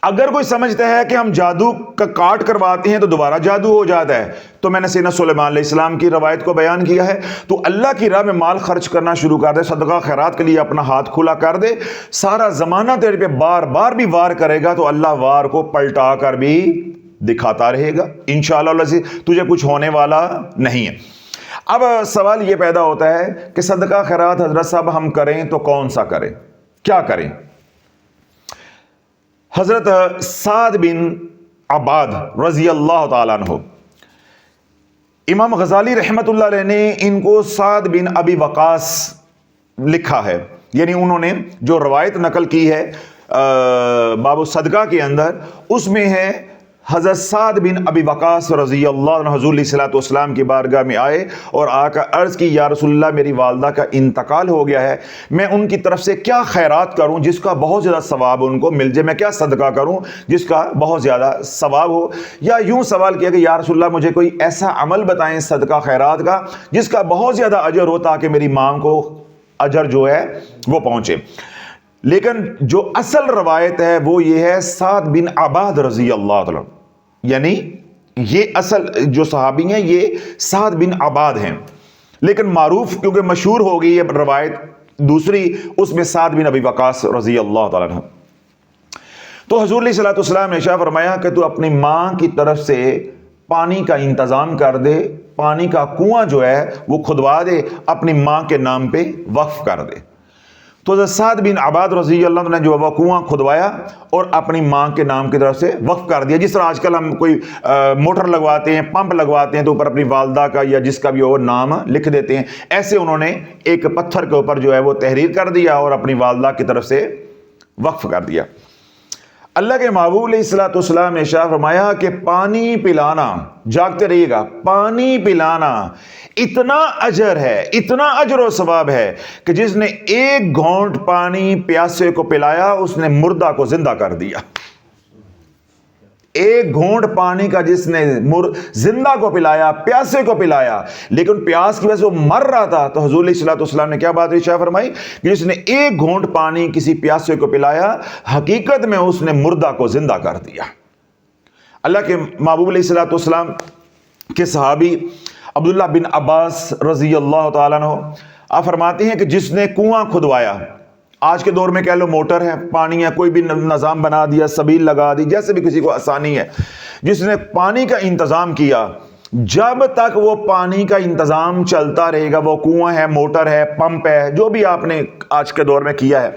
اگر کوئی سمجھتا ہے کہ ہم جادو کا کاٹ کرواتے ہیں تو دوبارہ جادو ہو جاتا ہے, تو میں نے سیدنا سلیمان علیہ السلام کی روایت کو بیان کیا ہے. تو اللہ کی راہ میں مال خرچ کرنا شروع کر دے, صدقہ خیرات کے لیے اپنا ہاتھ کھلا کر دے. سارا زمانہ تیرے پہ بار بار بھی وار کرے گا تو اللہ وار کو پلٹا کر بھی دکھاتا رہے گا انشاءاللہ العزیز. تجھے کچھ ہونے والا نہیں ہے. اب سوال یہ پیدا ہوتا ہے کہ صدقہ خیرات حضرت صاحب ہم کریں تو کون سا کریں, کیا کریں. حضرت سعد بن عباد رضی اللہ تعالیٰ عنہ, امام غزالی رحمت اللہ علیہ نے ان کو سعد بن ابی وقاص لکھا ہے, یعنی انہوں نے جو روایت نقل کی ہے باب الصدقہ کے اندر، اس میں ہے حضرت سعد بن ابی وقاص رضی اللہ عنہ حضور علیہ الصلوۃ والسلام کی بارگاہ میں آئے اور آ کر عرض کی، یا رسول اللہ میری والدہ کا انتقال ہو گیا ہے، میں ان کی طرف سے کیا خیرات کروں جس کا بہت زیادہ ثواب ان کو مل جائے، میں کیا صدقہ کروں جس کا بہت زیادہ ثواب ہو؟ یا یوں سوال کیا کہ یا رسول اللہ مجھے کوئی ایسا عمل بتائیں صدقہ خیرات کا جس کا بہت زیادہ اجر ہو تاکہ میری ماں کو اجر جو ہے وہ پہنچے۔ لیکن جو اصل روایت ہے وہ یہ ہے سعد بن عباد رضی اللہ عنہ، یعنی یہ اصل جو صحابی ہیں یہ سعد بن عباد ہیں، لیکن معروف کیونکہ مشہور ہو گئی ہے روایت دوسری، اس میں سعد بن ابی وقاص رضی اللہ تعالیٰ عنہ۔ تو حضور علیہ الصلوۃ والسلام نے ارشاد فرمایا کہ تو اپنی ماں کی طرف سے پانی کا انتظام کر دے، پانی کا کنواں جو ہے وہ کھدوا دے، اپنی ماں کے نام پہ وقف کر دے۔ تو حضرت سعد بن عباد رضی اللہ عنہ نے جو وہ کنواں کھدوایا اور اپنی ماں کے نام کی طرف سے وقف کر دیا، جس طرح آج کل ہم کوئی موٹر لگواتے ہیں، پمپ لگواتے ہیں تو اوپر اپنی والدہ کا یا جس کا بھی وہ نام لکھ دیتے ہیں، ایسے انہوں نے ایک پتھر کے اوپر جو ہے وہ تحریر کر دیا اور اپنی والدہ کی طرف سے وقف کر دیا۔ اللہ کے محبوب علیہ الصلوۃ والسلام نے ارشاد فرمایا کہ پانی پلانا، جاگتے رہیے گا، پانی پلانا اتنا اجر ہے، اتنا اجر و ثواب ہے کہ جس نے ایک گھونٹ پانی پیاسے کو پلایا اس نے مردہ کو زندہ کر دیا۔ ایک گھونٹ پانی کا جس نے زندہ کو پلایا، پیاسے کو پلایا، لیکن پیاس کی وجہ سے وہ مر رہا تھا، تو حضور علیہ الصلوۃ والسلام نے کیا بات ارشاد فرمائی کہ جس نے ایک گھونٹ پانی کسی پیاسے کو پلایا حقیقت میں اس نے مردہ کو زندہ کر دیا۔ اللہ کے محبوب علیہ الصلوۃ والسلام کے صحابی عبداللہ بن عباس رضی اللہ تعالیٰ عنہ آپ فرماتے ہیں کہ جس نے کنواں کھدوایا، آج کے دور میں کہہ لو موٹر ہے، پانی ہے، کوئی بھی نظام بنا دیا، سبیل لگا دی، جیسے بھی کسی کو آسانی ہے، جس نے پانی کا انتظام کیا، جب تک وہ پانی کا انتظام چلتا رہے گا، وہ کنواں ہے، موٹر ہے، پمپ ہے، جو بھی آپ نے آج کے دور میں کیا ہے،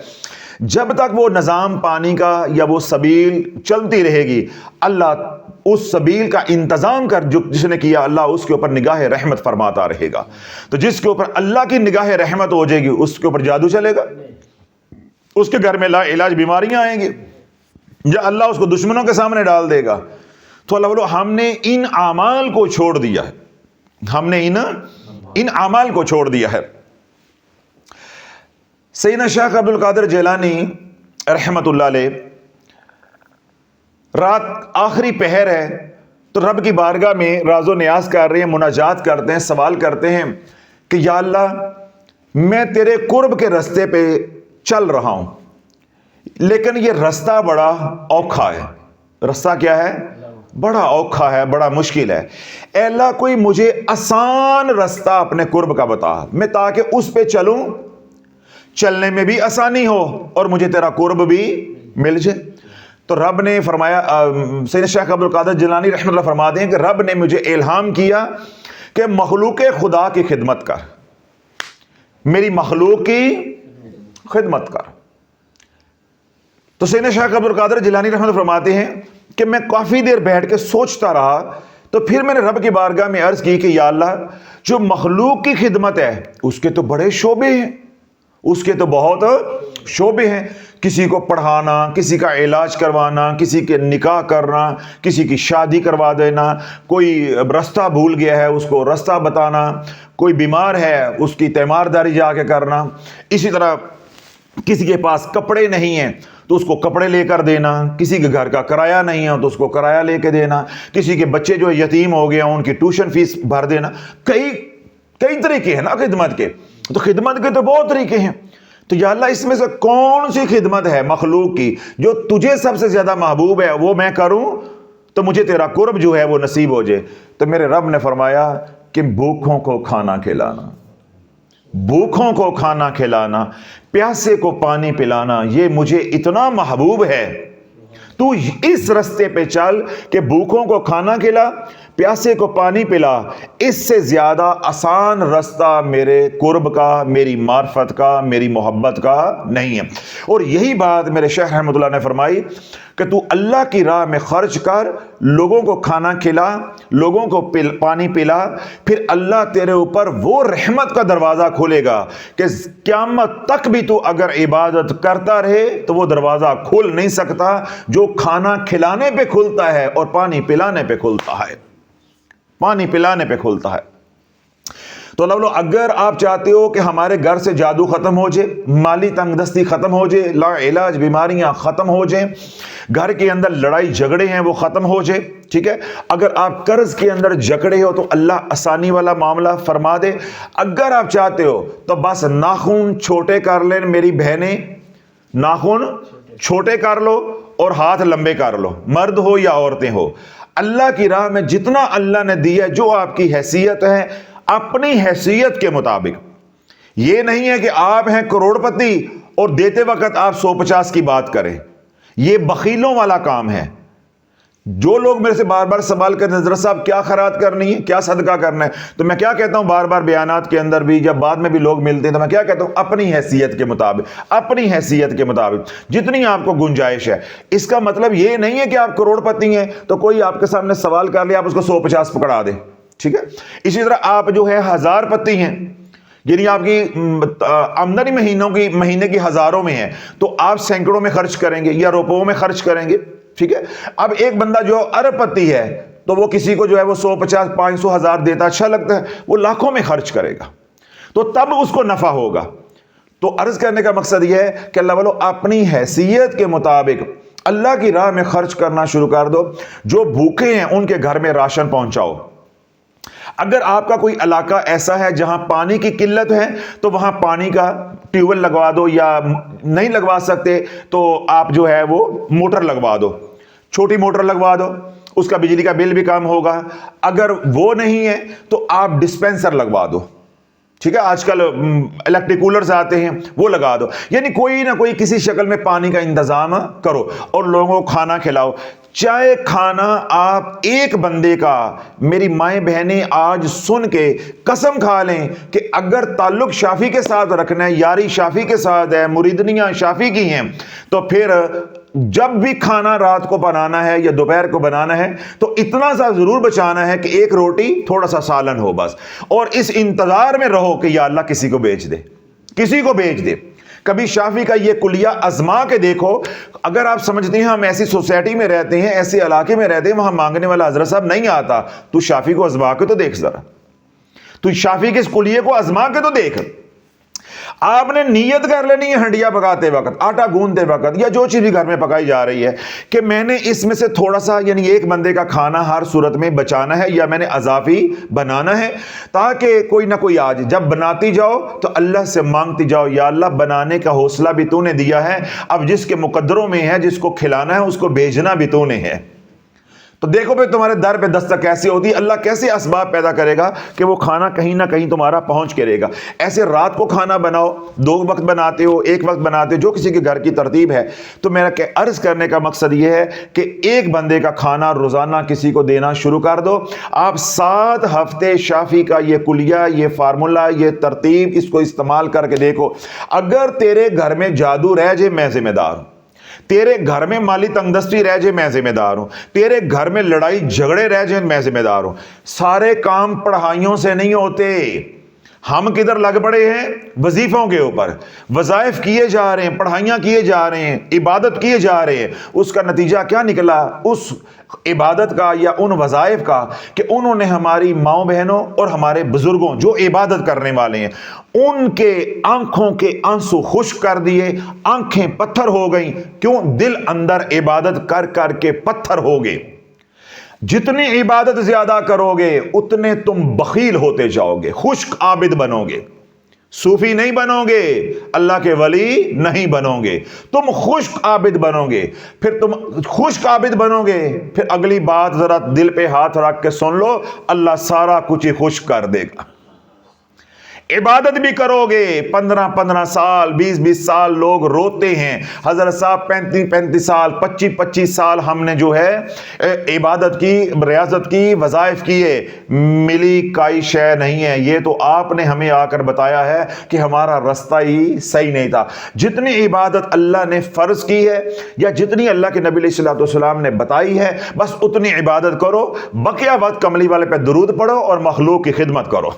جب تک وہ نظام پانی کا یا وہ سبیل چلتی رہے گی، اللہ اس سبیل کا انتظام کر جس نے کیا، اللہ اس کے اوپر نگاہ رحمت فرماتا رہے گا۔ تو جس کے اوپر اللہ کی نگاہ رحمت ہو جائے گی اس کے اوپر جادو چلے گا، اس کے گھر میں لا علاج بیماریاں آئیں گی، یا اللہ اس کو دشمنوں کے سامنے ڈال دے گا۔ تو اللہ بولو ہم نے ان اعمال کو چھوڑ دیا ہے، ہم نے ان اعمال کو چھوڑ دیا ہے۔ سیدنا شیخ عبد القادر جیلانی رحمت اللہ علیہ رات آخری پہر ہے تو رب کی بارگاہ میں راز و نیاز کر رہے ہیں، مناجات کرتے ہیں، سوال کرتے ہیں کہ یا اللہ میں تیرے قرب کے رستے پہ چل رہا ہوں، لیکن یہ رستہ بڑا اوکھا ہے۔ رستہ کیا ہے؟ بڑا اوکھا ہے، بڑا مشکل ہے۔ اے اللہ کوئی مجھے آسان رستہ اپنے قرب کا بتا، میں تاکہ اس پہ چلوں، چلنے میں بھی آسانی ہو اور مجھے تیرا قرب بھی مل جائے۔ تو رب نے فرمایا، سیدنا شیخ عبد القادر جیلانی رحمۃ اللہ فرماتے ہیں کہ رب نے مجھے الہام کیا کہ مخلوق خدا کی خدمت کر، میری مخلوق کی خدمت کر۔ تو سیدنا شیخ عبد القادر جیلانی رحمۃ اللہ فرماتے ہیں کہ میں کافی دیر بیٹھ کے سوچتا رہا، تو پھر میں نے رب کی بارگاہ میں عرض کی کہ یا اللہ جو مخلوق کی خدمت ہے اس کے تو بڑے شعبے ہیں، اس کے تو بہت شعبے ہیں، کسی کو پڑھانا، کسی کا علاج کروانا، کسی کے نکاح کرنا، کسی کی شادی کروا دینا، کوئی رستہ بھول گیا ہے اس کو رستہ بتانا، کوئی بیمار ہے اس کی تیمارداری جا کے کرنا، اسی طرح کسی کے پاس کپڑے نہیں ہیں تو اس کو کپڑے لے کر دینا، کسی کے گھر کا کرایہ نہیں ہے تو اس کو کرایہ لے کے دینا، کسی کے بچے جو یتیم ہو گئے ہیں ان کی ٹیوشن فیس بھر دینا۔ کئی طریقے ہیں نا خدمت کے، تو خدمت کے تو بہت طریقے ہیں۔ تو یا اللہ اس میں سے کون سی خدمت ہے مخلوق کی جو تجھے سب سے زیادہ محبوب ہے، وہ میں کروں تو مجھے تیرا قرب جو ہے وہ نصیب ہو جائے۔ تو میرے رب نے فرمایا کہ بھوکھوں کو کھانا کھلانا، بھوکھوں کو کھانا کھلانا، پیاسے کو پانی پلانا، یہ مجھے اتنا محبوب ہے، تو اس رستے پہ چل کہ بھوکھوں کو کھانا کھلا، پیاسے کو پانی پلا، اس سے زیادہ آسان رستہ میرے قرب کا، میری معرفت کا، میری محبت کا نہیں ہے۔ اور یہی بات میرے شیخ رحمۃ اللہ نے فرمائی کہ تو اللہ کی راہ میں خرچ کر، لوگوں کو کھانا کھلا، لوگوں کو پانی پلا، پھر اللہ تیرے اوپر وہ رحمت کا دروازہ کھولے گا کہ قیامت تک بھی تو اگر عبادت کرتا رہے تو وہ دروازہ کھول نہیں سکتا جو کھانا کھلانے پہ کھلتا ہے اور پانی پلانے پہ کھلتا ہے، پانی پلانے پہ کھلتا ہے۔ تو لو اگر آپ چاہتے ہو کہ ہمارے گھر سے جادو ختم ہو جائے، مالی تنگ دستی ختم ہو جائے، لا علاج بیماریاں ختم ہو جائیں، گھر کے اندر لڑائی جھگڑے ہیں وہ ختم ہو جائے، ٹھیک ہے، اگر آپ قرض کے اندر جکڑے ہو تو اللہ آسانی والا معاملہ فرما دے۔ اگر آپ چاہتے ہو تو بس ناخن چھوٹے کر لیں میری بہنیں، ناخن چھوٹے کر لو اور ہاتھ لمبے کر لو، مرد ہو یا عورتیں ہو۔ اللہ کی راہ میں جتنا اللہ نے دیا، جو آپ کی حیثیت ہے، اپنی حیثیت کے مطابق۔ یہ نہیں ہے کہ آپ ہیں کروڑ پتی اور دیتے وقت آپ 150 کی بات کریں، یہ بخیلوں والا کام ہے۔ جو لوگ میرے سے بار بار سوال کرتے ہیں حضرت صاحب کیا خیرات کرنی ہے، کیا صدقہ کرنا ہے، تو میں کیا کہتا ہوں بار بار بیانات کے اندر بھی، جب بعد میں بھی لوگ ملتے ہیں تو میں کیا کہتا ہوں، اپنی حیثیت کے مطابق، اپنی حیثیت کے مطابق جتنی آپ کو گنجائش ہے۔ اس کا مطلب یہ نہیں ہے کہ آپ کروڑ پتی ہیں تو کوئی آپ کے سامنے سوال کر لیا آپ اس کو 150 پکڑا دے، ٹھیک ہے۔ اسی طرح آپ جو ہے 1000 پتی ہیں، یعنی آپ کی آمدنی مہینے کی ہزاروں میں ہے، تو آپ سینکڑوں میں خرچ کریں گے یا روپوں میں خرچ کریں گے، ٹھیک ہے۔ اب ایک بندہ جو ارب پتی ہے تو وہ کسی کو جو ہے وہ 150 500 1000 دیتا اچھا لگتا ہے، وہ لاکھوں میں خرچ کرے گا تو تب اس کو نفع ہوگا۔ تو عرض کرنے کا مقصد یہ ہے کہ اللہ والو اپنی حیثیت کے مطابق اللہ کی راہ میں خرچ کرنا شروع کر دو۔ جو بھوکے ہیں ان کے گھر میں راشن پہنچاؤ۔ اگر آپ کا کوئی علاقہ ایسا ہے جہاں پانی کی قلت ہے تو وہاں پانی کا ٹیوب ویل لگوا دو، یا نہیں لگوا سکتے تو آپ جو ہے وہ موٹر لگوا دو، چھوٹی موٹر لگوا دو، اس کا بجلی کا بل بھی کم ہوگا۔ اگر وہ نہیں ہے تو آپ ڈسپینسر لگوا دو، ٹھیک ہے، آج کل الیکٹرک کولرز آتے ہیں وہ لگا دو، یعنی کوئی نہ کوئی کسی شکل میں پانی کا انتظام کرو اور لوگوں کو کھانا کھلاؤ۔ چاہے کھانا آپ ایک بندے کا، میری مائیں بہنیں آج سن کے قسم کھا لیں کہ اگر تعلق شافی کے ساتھ رکھنا ہے، یاری شافی کے ساتھ ہے، مریدنیاں شافی کی ہیں، تو پھر جب بھی کھانا رات کو بنانا ہے یا دوپہر کو بنانا ہے تو اتنا سا ضرور بچانا ہے کہ ایک روٹی تھوڑا سا سالن ہو بس، اور اس انتظار میں رہو کہ یا اللہ کسی کو بیچ دے، کسی کو بیچ دے۔ کبھی شافی کا یہ کلیہ آزما کے دیکھو۔ اگر آپ سمجھتے ہیں ہم ایسی سوسائٹی میں رہتے ہیں، ایسے علاقے میں رہتے ہیں وہاں مانگنے والا حضرت صاحب نہیں آتا، تو شافی کو آزما کے تو دیکھ ذرا، تو شافی کے اس کلیے کو آزما کے تو دیکھ۔ آپ نے نیت کر لینی ہے ہنڈیا پکاتے وقت، آٹا گوندتے وقت، یا جو چیز بھی گھر میں پکائی جا رہی ہے کہ میں نے اس میں سے تھوڑا سا، یعنی ایک بندے کا کھانا ہر صورت میں بچانا ہے یا میں نے اضافی بنانا ہے، تاکہ کوئی نہ کوئی آج جب بناتی جاؤ تو اللہ سے مانگتی جاؤ، یا اللہ بنانے کا حوصلہ بھی تو نے دیا ہے، اب جس کے مقدروں میں ہے جس کو کھلانا ہے اس کو بھیجنا بھی تو نے ہے۔ تو دیکھو بھائی تمہارے در پہ دستک کیسی ہوتی ہے، اللہ کیسے اسباب پیدا کرے گا کہ وہ کھانا کہیں نہ کہیں تمہارا پہنچ کے رہے گا۔ ایسے رات کو کھانا بناؤ، 2 وقت بناتے ہو، 1 وقت بناتے ہو، جو کسی کے گھر کی ترتیب ہے۔ تو میرا عرض کرنے کا مقصد یہ ہے کہ ایک بندے کا کھانا روزانہ کسی کو دینا شروع کر دو۔ آپ 7 ہفتے شافی کا یہ کلیہ، یہ فارمولا، یہ ترتیب، اس کو استعمال کر کے دیکھو۔ اگر تیرے گھر میں جادو رہ جائے میں ذمہ دار ہوں، تیرے گھر میں مالی تنگ دستی رہ جائے میں ذمہ دار ہوں، تیرے گھر میں لڑائی جھگڑے رہ جائیں میں ذمہ دار ہوں۔ سارے کام پڑھائیوں سے نہیں ہوتے، ہم کدھر لگ پڑے ہیں؟ وظیفوں کے اوپر، وظائف کیے جا رہے ہیں، پڑھائیاں کیے جا رہے ہیں، عبادت کیے جا رہے ہیں۔ اس کا نتیجہ کیا نکلا اس عبادت کا یا ان وظائف کا کہ انہوں نے ہماری ماؤں بہنوں اور ہمارے بزرگوں جو عبادت کرنے والے ہیں ان کے آنکھوں کے آنسو خشک کر دیے، آنکھیں پتھر ہو گئیں۔ کیوں؟ دل اندر عبادت کر کر کے پتھر ہو گئے۔ جتنی عبادت زیادہ کرو گے اتنے تم بخیل ہوتے جاؤ گے، خشک عابد بنو گے، صوفی نہیں بنو گے، اللہ کے ولی نہیں بنو گے، تم خشک عابد بنو گے۔ پھر تم خشک عابد بنو گے، پھر اگلی بات ذرا دل پہ ہاتھ رکھ کے سن لو، اللہ سارا کچھ ہی خشک کر دے گا۔ عبادت بھی کرو گے 15-15 سال 20-20 سال لوگ روتے ہیں حضرت صاحب 35-35 سال 25-25 سال ہم نے جو ہے عبادت کی ریاضت کی وظائف کیے ملی کائی شے نہیں ہے. یہ تو آپ نے ہمیں آ کر بتایا ہے کہ ہمارا رستہ ہی صحیح نہیں تھا. جتنی عبادت اللہ نے فرض کی ہے یا جتنی اللہ کے نبی علیہ الصلوۃ والسلام نے بتائی ہے بس اتنی عبادت کرو. بقیہ وقت کملی والے پہ درود پڑھو اور مخلوق کی خدمت کرو.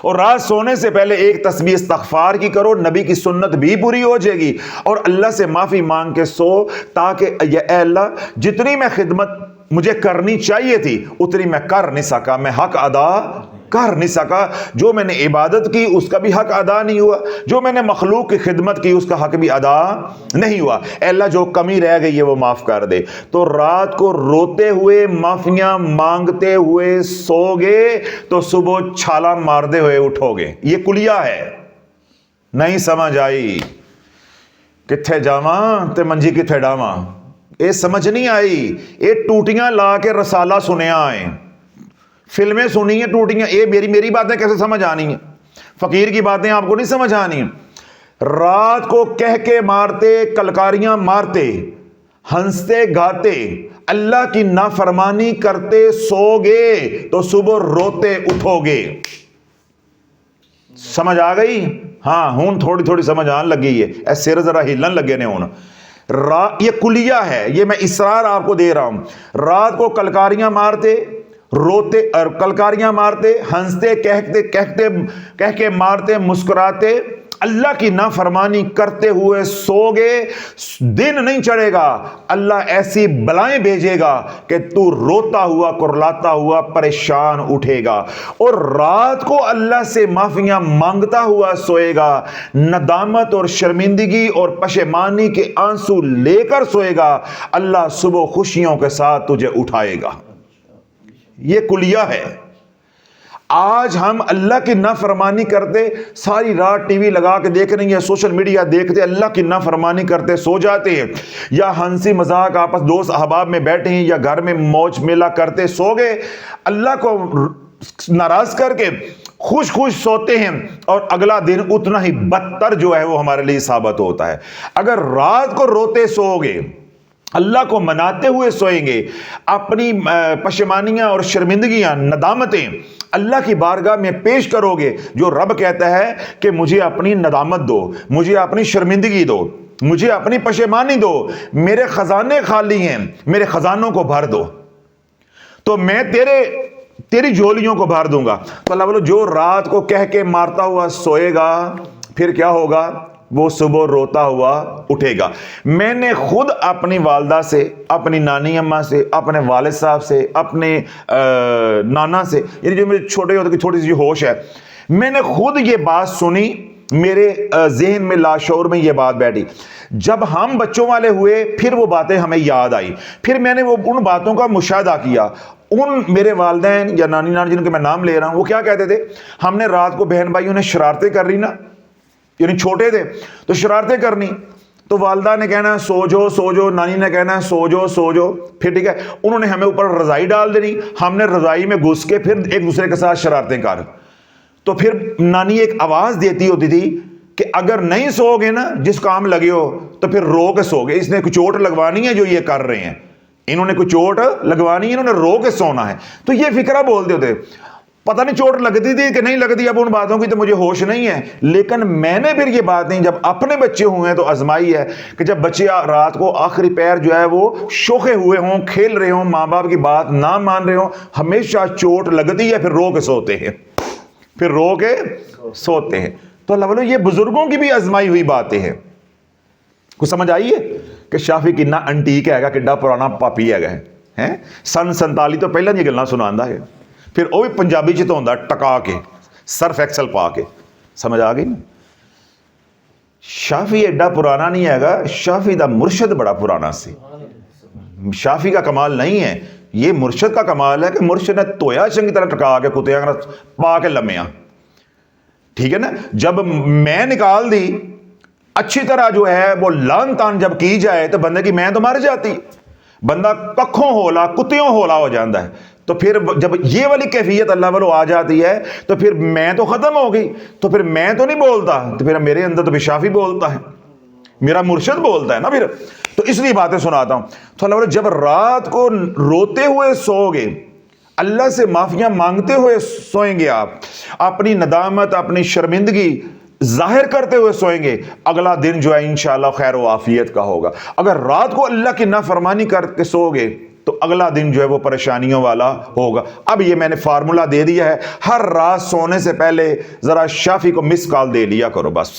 اور رات سونے سے پہلے ایک تسبیح استغفار کی کرو. نبی کی سنت بھی پوری ہو جائے گی. اور اللہ سے معافی مانگ کے سو تاکہ اے اللہ جتنی میں خدمت مجھے کرنی چاہیے تھی اتنی میں کر نہیں سکا, میں حق ادا کر نہیں سکا. جو میں نے عبادت کی اس کا بھی حق ادا نہیں ہوا, جو میں نے مخلوق کی خدمت کی اس کا حق بھی ادا نہیں ہوا. اے اللہ جو کمی رہ گئی ہے وہ معاف کر دے. تو رات کو روتے ہوئے معافیاں مانگتے ہوئے سو گے تو صبح چھالا مارتے ہوئے اٹھو گے. یہ کلیہ ہے. نہیں سمجھ آئی کتھے جاواں تے منجی کتھے ڈاواں, یہ سمجھ نہیں آئی. یہ ٹوٹیاں لا کے رسالہ سنیا آئے, فلمیں سنی ہیں ٹوٹیاں. یہ میری باتیں کیسے سمجھ آنی ہیں؟ فقیر کی باتیں آپ کو نہیں سمجھ آنی. رات کو کہہ کے مارتے کلکاریاں مارتے ہنستے گاتے اللہ کی نافرمانی کرتے سو گے تو صبح روتے اٹھو گے. سمجھ آ گئی؟ ہاں ہوں تھوڑی تھوڑی سمجھ آن لگی ہے. اے سر ذرا ہلن لگے نے ہوں. یہ کلیہ ہے, یہ میں اسرار آپ کو دے رہا ہوں. رات کو کلکاریاں مارتے روتے اور کلکاریاں مارتے ہنستے کہہ کے مارتے مسکراتے اللہ کی نافرمانی کرتے ہوئے سو گے. دن نہیں چڑھے گا اللہ ایسی بلائیں بھیجے گا کہ تو روتا ہوا کرلاتا ہوا پریشان اٹھے گا. اور رات کو اللہ سے معافیاں مانگتا ہوا سوئے گا. ندامت اور شرمندگی اور پشیمانی کے آنسو لے کر سوئے گا. اللہ صبح خوشیوں کے ساتھ تجھے اٹھائے گا. یہ کلیہ ہے. آج ہم اللہ کی نافرمانی کرتے ساری رات ٹی وی لگا کے دیکھ رہی ہیں, سوشل میڈیا دیکھتے اللہ کی نافرمانی کرتے سو جاتے ہیں, یا ہنسی مذاق آپس دوست احباب میں بیٹھے ہیں یا گھر میں موج میلہ کرتے سو گئے. اللہ کو ناراض کر کے خوش سوتے ہیں اور اگلا دن اتنا ہی بدتر جو ہے وہ ہمارے لیے ثابت ہوتا ہے. اگر رات کو روتے سو گے اللہ کو مناتے ہوئے سوئیں گے, اپنی پشیمانیاں اور شرمندگیاں ندامتیں اللہ کی بارگاہ میں پیش کرو گے. جو رب کہتا ہے کہ مجھے اپنی ندامت دو, مجھے اپنی شرمندگی دو, مجھے اپنی پشیمانی دو, میرے خزانے خالی ہیں میرے خزانوں کو بھر دو تو میں تیری جھولیوں کو بھر دوں گا. تو اللہ بولو جو رات کو کہہ کے مارتا ہوا سوئے گا پھر کیا ہوگا؟ وہ صبح روتا ہوا اٹھے گا. میں نے خود اپنی والدہ سے, اپنی نانی اماں سے, اپنے والد صاحب سے, اپنے نانا سے, یعنی جو میرے چھوٹے ہوتے کی تھوڑی سی ہوش ہے, میں نے خود یہ بات سنی, میرے ذہن میں لاشعور میں یہ بات بیٹھی. جب ہم بچوں والے ہوئے پھر وہ باتیں ہمیں یاد آئی, پھر میں نے وہ ان باتوں کا مشاہدہ کیا. ان میرے والدین یا نانی جن کے میں نام لے رہا ہوں وہ کیا کہتے تھے, ہم نے رات کو بہن بھائیوں نے شرارتیں کر رہی نا, یعنی چھوٹے تھے تو شرارتیں کرنی, تو والدہ نے کہنا سو جو, نانی نے کہنا سو جو, پھر ٹھیک ہے انہوں نے ہمیں اوپر رضائی ڈال دینی, ہم نے رضائی میں گھس کے پھر ایک دوسرے کے ساتھ شرارتیں کر. تو پھر نانی ایک آواز دیتی ہوتی تھی کہ اگر نہیں سو گے نا جس کام لگے ہو تو پھر رو کے سو گے. اس نے کچھ چوٹ لگوانی ہے جو یہ کر رہے ہیں, انہوں نے کچھ چوٹ لگوانی ہے, انہوں نے رو کے سونا ہے. تو یہ فکرہ بولتے ہوتے, پتہ نہیں چوٹ لگتی تھی کہ نہیں لگتی, اب ان باتوں کی تو مجھے ہوش نہیں ہے. لیکن میں نے پھر یہ باتیں جب اپنے بچے ہوئے ہیں تو آزمائی ہے کہ جب بچے رات کو آخری پیر جو ہے وہ شوخے ہوئے ہوں, کھیل رہے ہوں, ماں باپ کی بات نہ مان رہے ہوں, ہمیشہ چوٹ لگتی ہے پھر رو کے سوتے ہیں, تو اللہ بولو یہ بزرگوں کی بھی آزمائی ہوئی باتیں ہیں. کچھ سمجھ آئی ہے کہ شافی کنا انٹیک ہے گا, کڈا پرانا پاپی ہے گا, سن 47 تو پہلے یہ گلاں سناندہ ہے, پھر وہ بھی پنجابی چ تو ٹکا کے سرف ایکسل پا کے. سمجھ آ گئی نا. شافی ایڈا پرانا نہیں ہے گا, شافی دا مرشد بڑا پرانا سی. شافی کا کمال نہیں ہے, یہ مرشد کا کمال ہے کہ مرشد نے تویا چنگی طرح ٹکا کے کتیا پا کے لمیا. ٹھیک ہے نا. جب میں نکال دی اچھی طرح جو ہے وہ لان تان جب کی جائے تو بندے کی میں تو مر جاتی, بندہ ککھوں ہولا کتیوں ہولا ہو جاندہ ہے. تو پھر جب یہ والی کیفیت اللہ والوں آ جاتی ہے تو پھر میں تو ختم ہو گئی، تو پھر میں تو نہیں بولتا، تو پھر میرے اندر تو شافی بولتا ہے، میرا مرشد بولتا ہے نا پھر. تو اس لیے باتیں سناتا ہوں. تو اللہ والوں جب رات کو روتے ہوئے سو گے، اللہ سے معافیاں مانگتے ہوئے سوئیں گے، آپ اپنی ندامت اپنی شرمندگی ظاہر کرتے ہوئے سوئیں گے، اگلا دن جو ہے انشاءاللہ خیر و عافیت کا ہوگا. اگر رات کو اللہ کی نافرمانی کر کے سو گے تو اگلا دن جو ہے وہ پریشانیوں والا ہوگا. اب یہ میں نے فارمولا دے دیا ہے، ہر رات سونے سے پہلے ذرا شافی کو مس کال دے لیا کرو بس.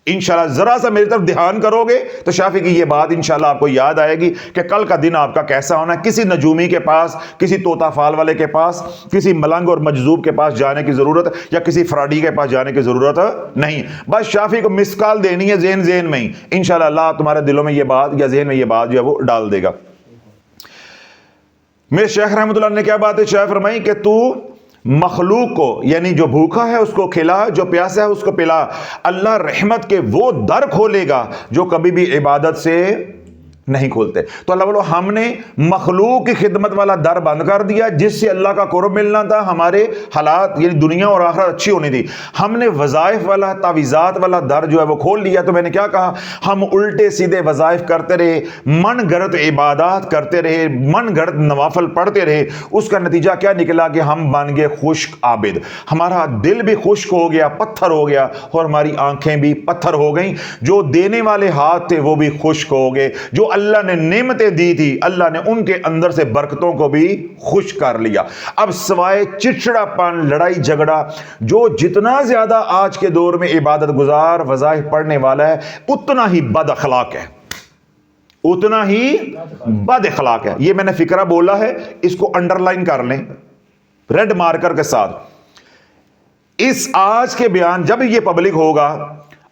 انشاءاللہ ذرا سا میری طرف دھیان کرو گے تو شافی کی یہ بات انشاءاللہ آپ کو یاد آئے گی کہ کل کا دن آپ کا کیسا ہونا ہے. کسی نجومی کے پاس، کسی طوطا فال والے کے پاس، کسی ملنگ اور مجذوب کے پاس جانے کی ضرورت یا کسی فراڈی کے پاس جانے کی ضرورت نہیں. بس شافی کو مس کال دینی ہے ذہن میں ہی، انشاءاللہ اللہ تمہارے دلوں میں یہ بات یا ذہن میں یہ بات جو ہے وہ ڈال دے گا. میرے شیخ رحمۃ اللہ نے کیا بات ہے شاہ فرمائی کہ تو مخلوق کو، یعنی جو بھوکا ہے اس کو کھلا، جو پیاسا ہے اس کو پلا. اللہ رحمت کے وہ در کھولے گا جو کبھی بھی عبادت سے نہیں کھولتے. تو اللہ بولو ہم نے مخلوق کی خدمت والا در بند کر دیا جس سے اللہ کا قرب ملنا تھا، ہمارے حالات یعنی دنیا اور آخرت اچھی ہونی تھی. ہم نے وظائف والا تعویذات والا در جو ہے وہ کھول لیا. تو میں نے کیا کہا، ہم الٹے سیدھے وظائف کرتے رہے، من گھڑت عبادات کرتے رہے، من گھڑت نوافل پڑھتے رہے. اس کا نتیجہ کیا نکلا کہ ہم بن گئے خشک عابد. ہمارا دل بھی خشک ہو گیا، پتھر ہو گیا، اور ہماری آنکھیں بھی پتھر ہو گئیں. جو دینے والے ہاتھ تھے وہ بھی خشک ہو گئے. جو اللہ نے نعمتیں دی تھی اللہ نے ان کے اندر سے برکتوں کو بھی خشک کر لیا. اب سوائے چڑچڑا پن، لڑائی جھگڑا، جو جتنا زیادہ آج کے دور میں عبادت گزار وظائف پڑھنے والا ہے اتنا ہی بد اخلاق ہے، اتنا ہی بد اخلاق ہے. یہ میں نے فکرہ بولا ہے، اس کو انڈر لائن کر لیں ریڈ مارکر کے ساتھ. اس آج کے بیان جب یہ پبلک ہوگا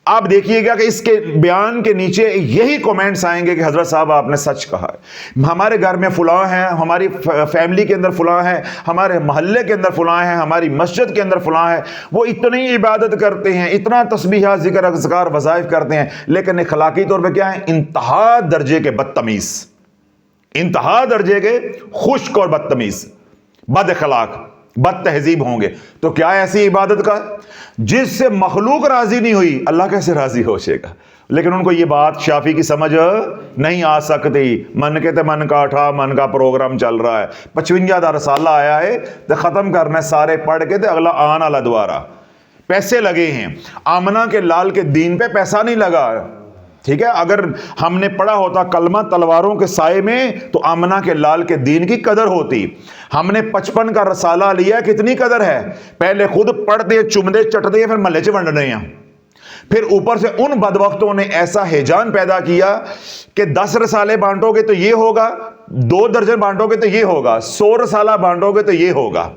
آپ دیکھیے گا کہ اس کے بیان کے نیچے یہی کومنٹس آئیں گے کہ حضرت صاحب آپ نے سچ کہا ہے، ہمارے گھر میں فلاں ہیں، ہماری فیملی کے اندر فلاں ہیں، ہمارے محلے کے اندر فلاں ہیں، ہماری مسجد کے اندر فلاں ہیں، وہ اتنی عبادت کرتے ہیں، اتنا تسبیحات ذکر اذکار وظائف کرتے ہیں، لیکن اخلاقی طور پہ کیا ہیں، انتہا درجے کے بدتمیز، انتہا درجے کے خشک اور بدتمیز، بد اخلاق، بد تہذیب ہوں گے. تو کیا ایسی عبادت کا جس سے مخلوق راضی نہیں ہوئی اللہ کیسے راضی ہو جائے گا؟ لیکن ان کو یہ بات شافی کی سمجھ نہیں آ سکتی. من کے تے من کاٹھا، من کا پروگرام چل رہا ہے، 55 دا رسالہ آیا ہے تو ختم کرنا ہے سارے پڑھ کے تے اگلا آن والا دوبارہ. پیسے لگے ہیں، آمنہ کے لال کے دین پہ پیسہ نہیں لگا. ٹھیک ہے، اگر ہم نے پڑھا ہوتا کلمہ تلواروں کے سائے میں تو آمنہ کے لال کے دین کی قدر ہوتی. ہم نے 55 کا رسالہ لیا، کتنی قدر ہے، پہلے خود پڑھتے چمدے چٹتے پھر محلے چ ونڈ رہے ہیں. پھر اوپر سے ان بدبختوں نے ایسا ہیجان پیدا کیا کہ 10 رسالے بانٹو گے تو یہ ہوگا، 2 درجن بانٹو گے تو یہ ہوگا، 100 رسالہ بانٹو گے تو یہ ہوگا.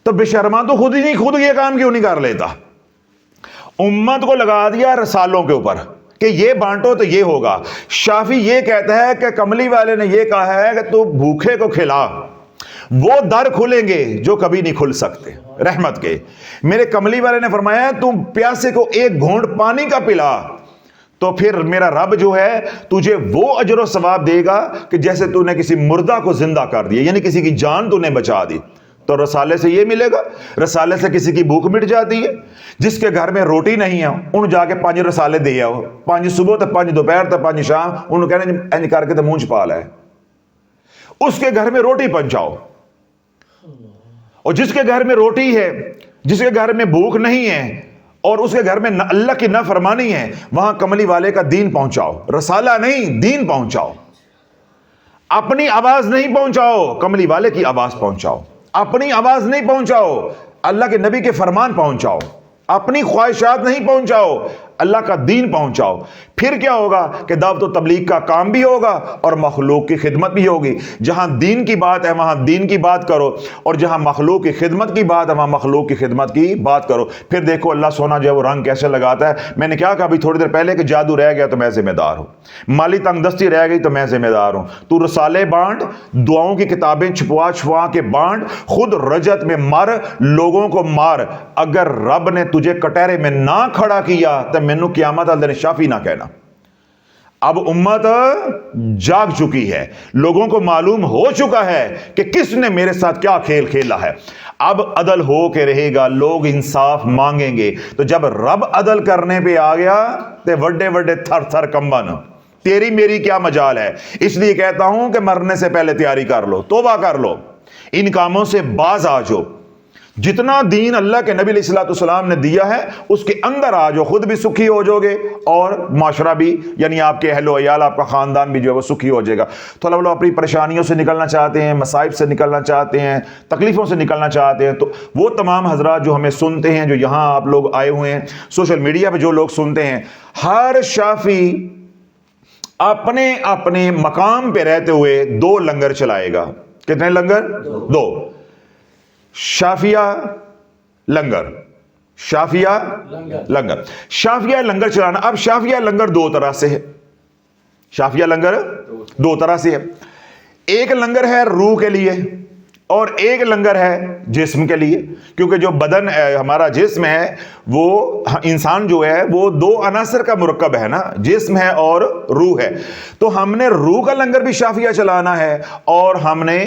تو بے شرما تو خود یہ کام کیوں نہیں کر لیتا؟ امت کو لگا دیا رسالوں کے اوپر کہ یہ بانٹو تو یہ ہوگا. شافی یہ کہتا ہے کہ کملی والے نے یہ کہا ہے کہ تو بھوکے کو کھلا، وہ در کھلیں گے جو کبھی نہیں کھل سکتے رحمت کے. میرے کملی والے نے فرمایا تم پیاسے کو ایک گھونٹ پانی کا پلا تو پھر میرا رب جو ہے تجھے وہ اجر و ثواب دے گا کہ جیسے تو نے کسی مردہ کو زندہ کر دیا، یعنی کسی کی جان تو نے بچا دی. تو رسالے سے یہ ملے گا. رسالے سے کسی کی بھوک مٹ جاتی ہے. جس کے گھر میں روٹی نہیں ہے ان جا کے 5 رسالے دے آؤ، 5 صبح تو 5 دوپہر تو 5 شام، انہوں کہنا کر کے تو منہ چھپا ہے. اس کے گھر میں روٹی پہنچاؤ. اور جس کے گھر میں روٹی ہے، جس کے گھر میں بھوک نہیں ہے اور اس کے گھر میں اللہ کی نافرمانی ہے، وہاں کملی والے کا دین پہنچاؤ. رسالہ نہیں، دین پہنچاؤ. اپنی آواز نہیں پہنچاؤ، کملی والے کی آواز پہنچاؤ. اپنی آواز نہیں پہنچاؤ، اللہ کے نبی کے فرمان پہنچاؤ. اپنی خواہشات نہیں پہنچاؤ، اللہ کا دین پہنچاؤ. پھر کیا ہوگا کہ دعوت و تبلیغ کا کام بھی ہوگا اور مخلوق کی خدمت بھی ہوگی. جہاں دین کی بات ہے وہاں دین کی بات کرو، اور جہاں مخلوق کی خدمت کی بات ہے وہاں مخلوق کی خدمت کی بات کرو. پھر دیکھو اللہ سونا جو ہے وہ رنگ کیسے لگاتا ہے. میں نے کیا کہا ابھی تھوڑی دیر پہلے کہ جادو رہ گیا تو میں ذمہ دار ہوں، مالی تنگ دستی رہ گئی تو میں ذمہ دار ہوں. تو رسالے بانٹ، دعاؤں کی کتابیں چھپوا کے بانٹ، خود رجت میں مر، لوگوں کو مار. اگر رب نے تجھے کٹہرے میں نہ کھڑا کیا تو مینوں قیامت والے دن شافی نہ کہنا. اب امت جاگ چکی ہے، لوگوں کو معلوم ہو چکا ہے کہ کس نے میرے ساتھ کیا کھیل کھیلا ہے۔ اب عدل ہو کے رہے گا، لوگ انصاف مانگیں گے۔ تو جب رب عدل کرنے پہ آ گیا تو وڈے وڈے تھر تھر کمبن، تیری میری کیا مجال ہے۔ اس لیے کہتا ہوں کہ مرنے سے پہلے تیاری کر لو، توبہ کر لو، ان کاموں سے باز آ جاؤ۔ جتنا دین اللہ کے نبی علیہ الصلوۃ والسلام نے دیا ہے اس کے اندر آ جاؤ، خود بھی سکھی ہو جاؤ گے اور معاشرہ بھی، یعنی آپ کے اہل و عیال، آپ کا خاندان بھی جو ہے وہ سکھی ہو جائے گا۔ تو اللہ اپنی پریشانیوں سے نکلنا چاہتے ہیں، مصائب سے نکلنا چاہتے ہیں، تکلیفوں سے نکلنا چاہتے ہیں، تو وہ تمام حضرات جو ہمیں سنتے ہیں، جو یہاں آپ لوگ آئے ہوئے ہیں، سوشل میڈیا پہ جو لوگ سنتے ہیں، ہر شافی اپنے اپنے مقام پہ رہتے ہوئے 2 لنگر چلائے گا۔ کتنے لنگر؟ 2۔ شافیہ لنگر، شافیہ لنگر، شافیہ لنگر چلانا۔ اب شافیہ لنگر 2 طرح سے ہے، شافیہ لنگر 2 طرح سے ہے۔ ایک لنگر ہے روح کے لیے اور ایک لنگر ہے جسم کے لیے، کیونکہ جو بدن ہمارا جسم ہے، وہ انسان جو ہے وہ 2 عناصر کا مرکب ہے نا، جسم ہے اور روح ہے۔ تو ہم نے روح کا لنگر بھی شافیہ چلانا ہے اور ہم نے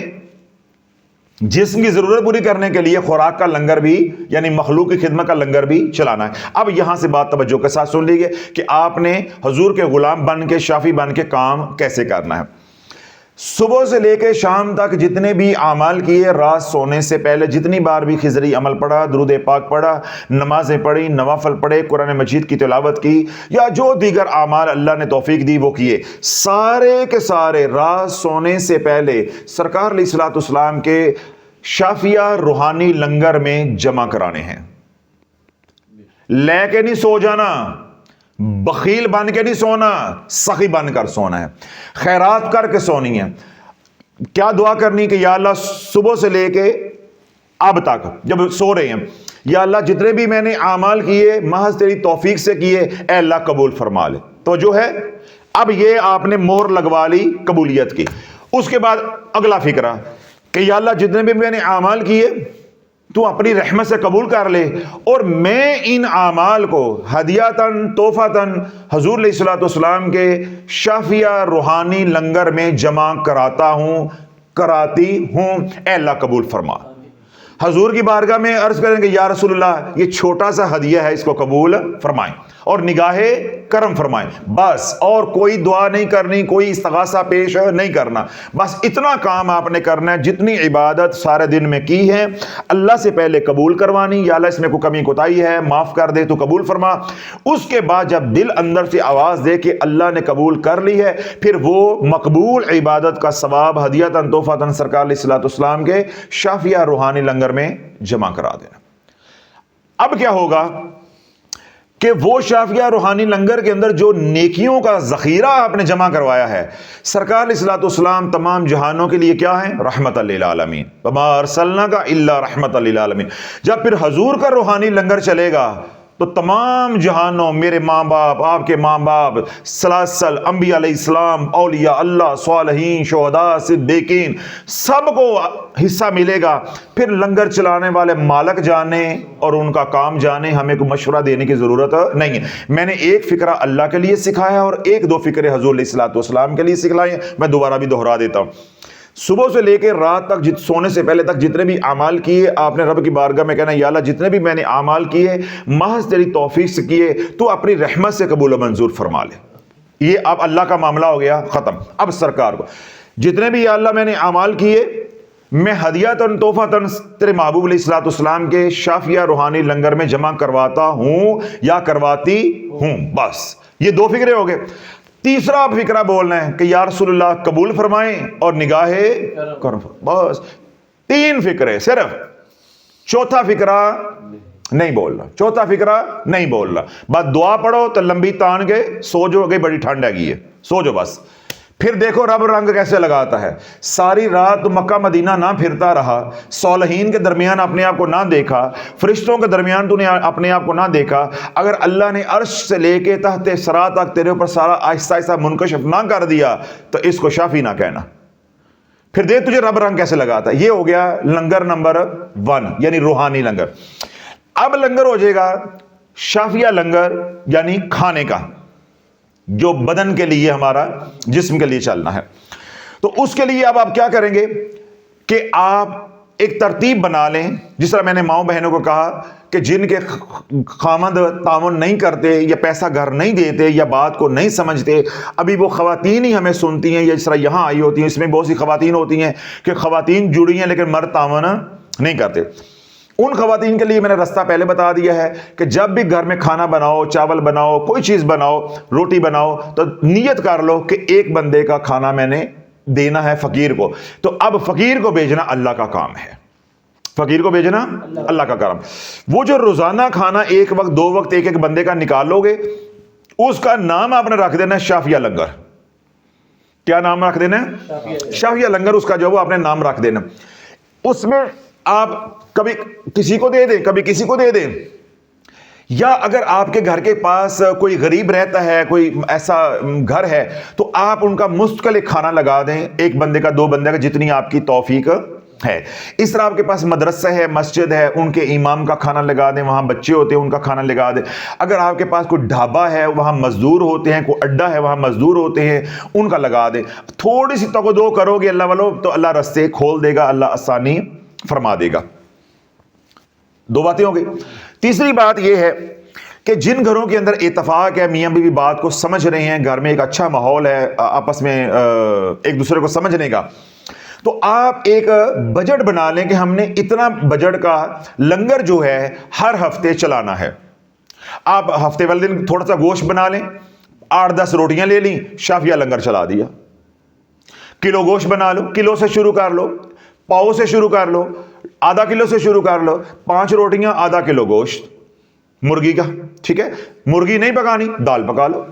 جسم کی ضرورت پوری کرنے کے لیے خوراک کا لنگر بھی، یعنی مخلوق کی خدمت کا لنگر بھی چلانا ہے۔ اب یہاں سے بات توجہ کے ساتھ سن لیجیے کہ آپ نے حضور کے غلام بن کے، شافی بن کے کام کیسے کرنا ہے۔ صبح سے لے کے شام تک جتنے بھی اعمال کیے، رات سونے سے پہلے جتنی بار بھی خضری عمل پڑھا، درود پاک پڑھا، نمازیں پڑھی، نوافل پڑھے، قرآن مجید کی تلاوت کی، یا جو دیگر اعمال اللہ نے توفیق دی وہ کیے، سارے کے سارے رات سونے سے پہلے سرکار علیہ الصلوۃ والسلام کے شافیہ روحانی لنگر میں جمع کرانے ہیں۔ لے کے نہیں سو جانا، بخیل بن کے نہیں سونا، سخی بن کر سونا ہے، خیرات کر کے سونی ہے۔ کیا دعا کرنی کہ یا اللہ صبح سے لے کے اب تک جب سو رہے ہیں، یا اللہ جتنے بھی میں نے اعمال کیے محض تیری توفیق سے کیے، اے اللہ قبول فرما لے۔ تو جو ہے اب یہ آپ نے مہر لگوا لی قبولیت کی۔ اس کے بعد اگلا فکرہ کہ یا اللہ جتنے بھی میں نے اعمال کیے تو اپنی رحمت سے قبول کر لے، اور میں ان اعمال کو ہدیاتاً تحفاتاً حضور علیہ الصلوۃ والسلام کے شافیہ روحانی لنگر میں جمع کراتا ہوں، کراتی ہوں، اے اللہ قبول فرما۔ حضور کی بارگاہ میں عرض کریں گے یا رسول اللہ یہ چھوٹا سا ہدیہ ہے، اس کو قبول فرمائیں اور نگاہ کرم فرمائیں، بس اور کوئی دعا نہیں کرنی، کوئی استغاثہ پیش نہیں کرنا، بس اتنا کام آپ نے کرنا ہے۔ جتنی عبادت سارے دن میں کی ہے اللہ سے پہلے قبول کروانی، یا اللہ اس میں کوئی کمی کوتاہی ہے معاف کر دے تو قبول فرما۔ اس کے بعد جب دل اندر سے آواز دے کہ اللہ نے قبول کر لی ہے، پھر وہ مقبول عبادت کا ثواب ہدیۃً تحفۃً سرکار علیہ الصلوۃ والسلام کے شافیہ روحانی لنگر میں جمع کرا دینا۔ اب کیا ہوگا کہ وہ شافیہ روحانی لنگر کے اندر جو نیکیوں کا ذخیرہ آپ نے جمع کروایا ہے، سرکار علیہ الصلوۃ والسلام تمام جہانوں کے لیے کیا ہے؟ رحمت للعالمین، وما ارسلناک الا رحمت للعالمین۔ جب پھر حضور کا روحانی لنگر چلے گا تو تمام جہانوں، میرے ماں باپ، آپ کے ماں باپ، سلاسل انبیاء علیہ السلام، اولیاء اللہ، صالحین، شہداء، صدیقین، سب کو حصہ ملے گا۔ پھر لنگر چلانے والے مالک جانے اور ان کا کام جانے، ہمیں کوئی مشورہ دینے کی ضرورت نہیں ہے۔ میں نے ایک فکرہ اللہ کے لیے سکھایا اور 1-2 فکرے حضور علیہ الصلوۃ والسلام کے لیے سکھلائے ہیں، میں دوبارہ بھی دہرا دیتا ہوں۔ صبح سے لے کے رات تک، سونے سے پہلے تک جتنے بھی اعمال کیے، آپ نے رب کی بارگاہ میں کہنا یا اللہ جتنے بھی میں نے اعمال کیے محض تیری توفیق سے کیے، تو اپنی رحمت سے قبول و منظور فرما لے۔ یہ اب اللہ کا معاملہ ہو گیا ختم۔ اب سرکار کو جتنے بھی یا اللہ میں نے اعمال کیے، میں ہدیۃً تحفۃً تیرے محبوب علیہ الصلوۃ والسلام کے شافیہ روحانی لنگر میں جمع کرواتا ہوں یا کرواتی ہوں، بس یہ 2 فکرے ہو گئے۔ تیسرا فکرہ بولنا ہے کہ یا رسول اللہ قبول فرمائیں اور نگاہ کرم، بس 3 فکرے صرف۔ چوتھا فکرہ نہیں بولنا، چوتھا فکرہ نہیں بولنا، بس دعا پڑھو تو لمبی تان کے سو جو گئی، بڑی ٹھنڈ ہے گی ہے، سو جو بس۔ پھر دیکھو رب رنگ کیسے لگاتا ہے۔ ساری رات مکہ مدینہ نہ پھرتا رہا، صالحین کے درمیان اپنے آپ کو نہ دیکھا، فرشتوں کے درمیان تو نے اپنے آپ کو نہ دیکھا، اگر اللہ نے عرش سے لے کے تحت ثرا تک تیرے اوپر سارا آہستہ آہستہ منکشف نہ کر دیا تو اس کو شافی نہ کہنا۔ پھر دیکھ تجھے رب رنگ کیسے لگاتا ہے۔ یہ ہو گیا لنگر نمبر 1، یعنی روحانی لنگر۔ اب لنگر ہو جائے گا شافیہ لنگر، یعنی کھانے کا، جو بدن کے لیے, ہمارا جسم کے لیے چلنا ہے. تو اس کے لیے اب آپ کیا کریں گے کہ آپ ایک ترتیب بنا لیں, جس طرح میں نے ماؤں بہنوں کو کہا کہ جن کے خامند تعاون نہیں کرتے یا پیسہ گھر نہیں دیتے یا بات کو نہیں سمجھتے, ابھی وہ خواتین ہی ہمیں سنتی ہیں, یا جس طرح یہاں آئی ہوتی ہیں, اس میں بہت سی خواتین ہوتی ہیں کہ خواتین جڑی ہیں لیکن مرد تعاون نہیں کرتے. ان خواتین کے لیے میں نے رستہ پہلے بتا دیا ہے کہ جب بھی گھر میں کھانا بناؤ, چاول بناؤ, کوئی چیز بناؤ, روٹی بناؤ, تو نیت کر لو کہ ایک بندے کا کھانا میں نے دینا ہے فقیر کو. تو اب فقیر کو بھیجنا اللہ کا کام ہے, فقیر کو بھیجنا اللہ کا کام. وہ جو روزانہ کھانا ایک وقت دو وقت ایک ایک بندے کا نکالو گے, اس کا نام آپ نے رکھ دینا ہے شافیہ لنگر. کیا نام رکھ دینا ہے؟ شافیہ لنگر. اس کا جو وہ آپ نے نام رکھ دینا. اس میں آپ کبھی کسی کو دے دیں, کبھی کسی کو دے دیں, یا اگر آپ کے گھر کے پاس کوئی غریب رہتا ہے, کوئی ایسا گھر ہے, تو آپ ان کا مستقل کھانا لگا دیں, ایک بندے کا, دو بندے کا, جتنی آپ کی توفیق ہے. اس طرح آپ کے پاس مدرسہ ہے, مسجد ہے, ان کے امام کا کھانا لگا دیں, وہاں بچے ہوتے ہیں ان کا کھانا لگا دیں. اگر آپ کے پاس کوئی ڈھابا ہے, وہاں مزدور ہوتے ہیں, کوئی اڈا ہے وہاں مزدور ہوتے ہیں, ان کا لگا دیں. تھوڑی سی تقدو کرو گے اللہ والو, تو اللہ رستے کھول دے گا, اللہ آسانی فرما دے گا. دو باتیں ہو گئی. تیسری بات یہ ہے کہ جن گھروں کے اندر اتفاق ہے, میاں بیوی بات کو سمجھ رہے ہیں, گھر میں ایک اچھا ماحول ہے آپس میں ایک دوسرے کو سمجھنے کا, تو آپ ایک بجٹ بنا لیں کہ ہم نے اتنا بجٹ کا لنگر جو ہے ہر ہفتے چلانا ہے. آپ ہفتے والے دن تھوڑا سا گوشت بنا لیں, 8-10 روٹیاں لے لیں, شافیہ لنگر چلا دیا. کلو گوشت بنا لو, کلو سے شروع کر لو, پاؤ سے شروع کر لو, آدھا کلو سے شروع کر لو, 5 روٹیاں, آدھا کلو گوشت مرغی کا, ٹھیک ہے. مرغی نہیں پکانی, دال پکا لو,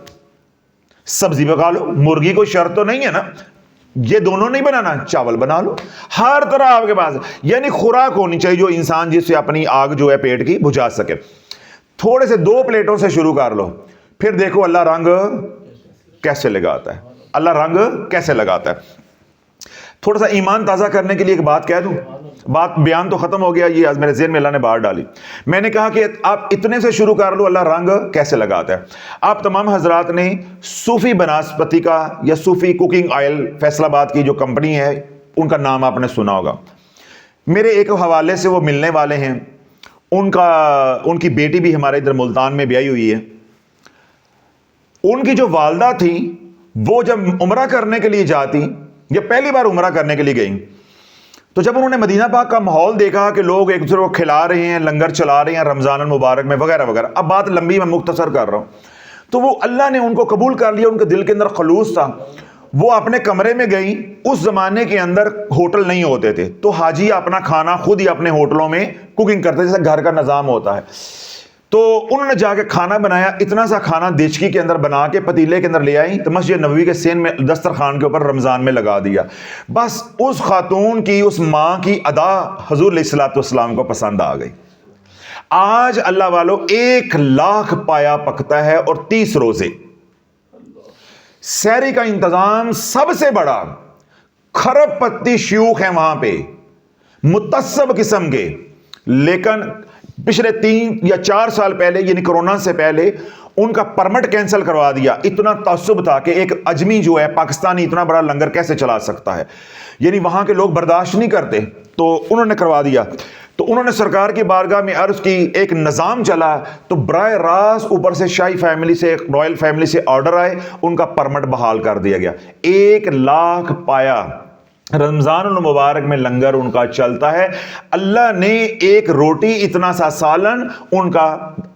سبزی پکا لو, مرغی کوئی شرط تو نہیں ہے نا, یہ دونوں نہیں بنانا, چاول بنا لو, ہر طرح آپ کے پاس. یعنی خوراک ہونی چاہیے جو انسان جس سے اپنی آگ جو ہے پیٹ کی بجھا سکے. تھوڑے سے 2 پلیٹوں سے شروع کر لو, پھر دیکھو اللہ رنگ کیسے لگاتا ہے, اللہ رنگ کیسے لگاتا ہے. تھوڑا سا ایمان تازہ کرنے کے لیے ایک بات کہہ دوں, بات بیان تو ختم ہو گیا, یہ آج میرے ذہن میں اللہ نے باہر ڈالی. میں نے کہا کہ آپ اتنے سے شروع کر لو, اللہ رنگ کیسے لگاتا ہے. آپ تمام حضرات نے صوفی بناسپتی کا یا صوفی کوکنگ آئل فیصل آباد کی جو کمپنی ہے, ان کا نام آپ نے سنا ہوگا. میرے ایک حوالے سے وہ ملنے والے ہیں, ان کی بیٹی بھی ہمارے ادھر ملتان میں بیائی ہوئی ہے. ان کی جو والدہ تھی, وہ جب عمرہ کرنے کے لیے جاتی, یا پہلی بار عمرہ کرنے کے لیے گئیں, تو جب انہوں نے مدینہ پاک کا ماحول دیکھا کہ لوگ ایک دوسرے کو کھلا رہے ہیں, لنگر چلا رہے ہیں رمضان المبارک میں وغیرہ وغیرہ, اب بات لمبی, میں مختصر کر رہا ہوں, تو وہ اللہ نے ان کو قبول کر لیا. ان کے دل کے اندر خلوص تھا. وہ اپنے کمرے میں گئیں. اس زمانے کے اندر ہوٹل نہیں ہوتے تھے, تو حاجی اپنا کھانا خود ہی اپنے ہوٹلوں میں کوکنگ کرتے, جیسے گھر کا نظام ہوتا ہے. تو انہوں نے جا کے کھانا بنایا, اتنا سا کھانا دیچکی کے اندر بنا کے پتیلے کے اندر لے آئی, تو مسجد نبوی کے سین میں دسترخوان کے اوپر رمضان میں لگا دیا. بس اس خاتون کی, اس ماں کی ادا حضور علیہ الصلوۃ والسلام کو پسند آ گئی. آج اللہ والو 1,00,000 پایا پکتا ہے اور 30 روزے. سحری کا انتظام سب سے بڑا, کھرب پتی شیوخ ہیں وہاں پہ, متصب قسم کے. لیکن پچھلے 3 یا 4 سال پہلے, یعنی کورونا سے پہلے, ان کا پرمٹ کینسل کروا دیا. اتنا تعصب تھا کہ ایک اجمی جو ہے پاکستانی اتنا بڑا لنگر کیسے چلا سکتا ہے, یعنی وہاں کے لوگ برداشت نہیں کرتے, تو انہوں نے کروا دیا. تو انہوں نے سرکار کی بارگاہ میں عرض کی, ایک نظام چلا, تو براہ راست اوپر سے شاہی فیملی سے, رائل فیملی سے آرڈر آئے, ان کا پرمٹ بحال کر دیا گیا. 1,00,000 پایا رمضان المبارک میں لنگر ان کا چلتا ہے. اللہ نے ایک روٹی, اتنا سا سالن ان کا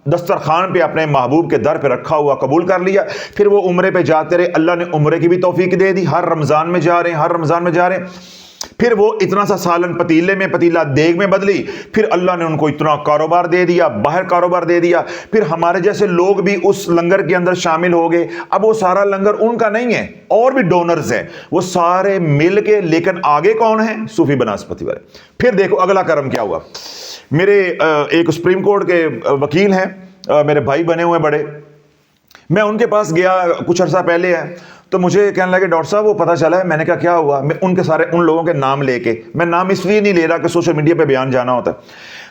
دسترخوان پہ اپنے محبوب کے در پہ رکھا ہوا قبول کر لیا. پھر وہ عمرے پہ جاتے رہے, اللہ نے عمرے کی بھی توفیق دے دی, ہر رمضان میں جا رہے ہیں, ہر رمضان میں جا رہے ہیں. پھر وہ اتنا سا سالن پتیلے میں, پتیلا دیگ میں بدلی, پھر اللہ نے ان کو اتنا کاروبار دے دیا, باہر کاروبار دے دیا. پھر ہمارے جیسے لوگ بھی اس لنگر کے اندر شامل ہو گئے. اب وہ سارا لنگر ان کا نہیں ہے, اور بھی ڈونرز ہیں, وہ سارے مل کے. لیکن آگے کون ہیں؟ صوفی بناسپتی والے. پھر دیکھو اگلا کرم کیا ہوا. میرے ایک سپریم کورٹ کے وکیل ہیں, میرے بھائی بنے ہوئے بڑے. میں ان کے پاس گیا کچھ عرصہ پہلے ہے, تو مجھے کہنے لگے ڈاکٹر صاحب وہ پتہ چلا ہے. میں نے کہا کیا ہوا؟ میں ان لوگوں کے نام لے کے, میں نام اس لیے نہیں لے رہا کہ سوشل میڈیا پہ بیان جانا ہوتا ہے,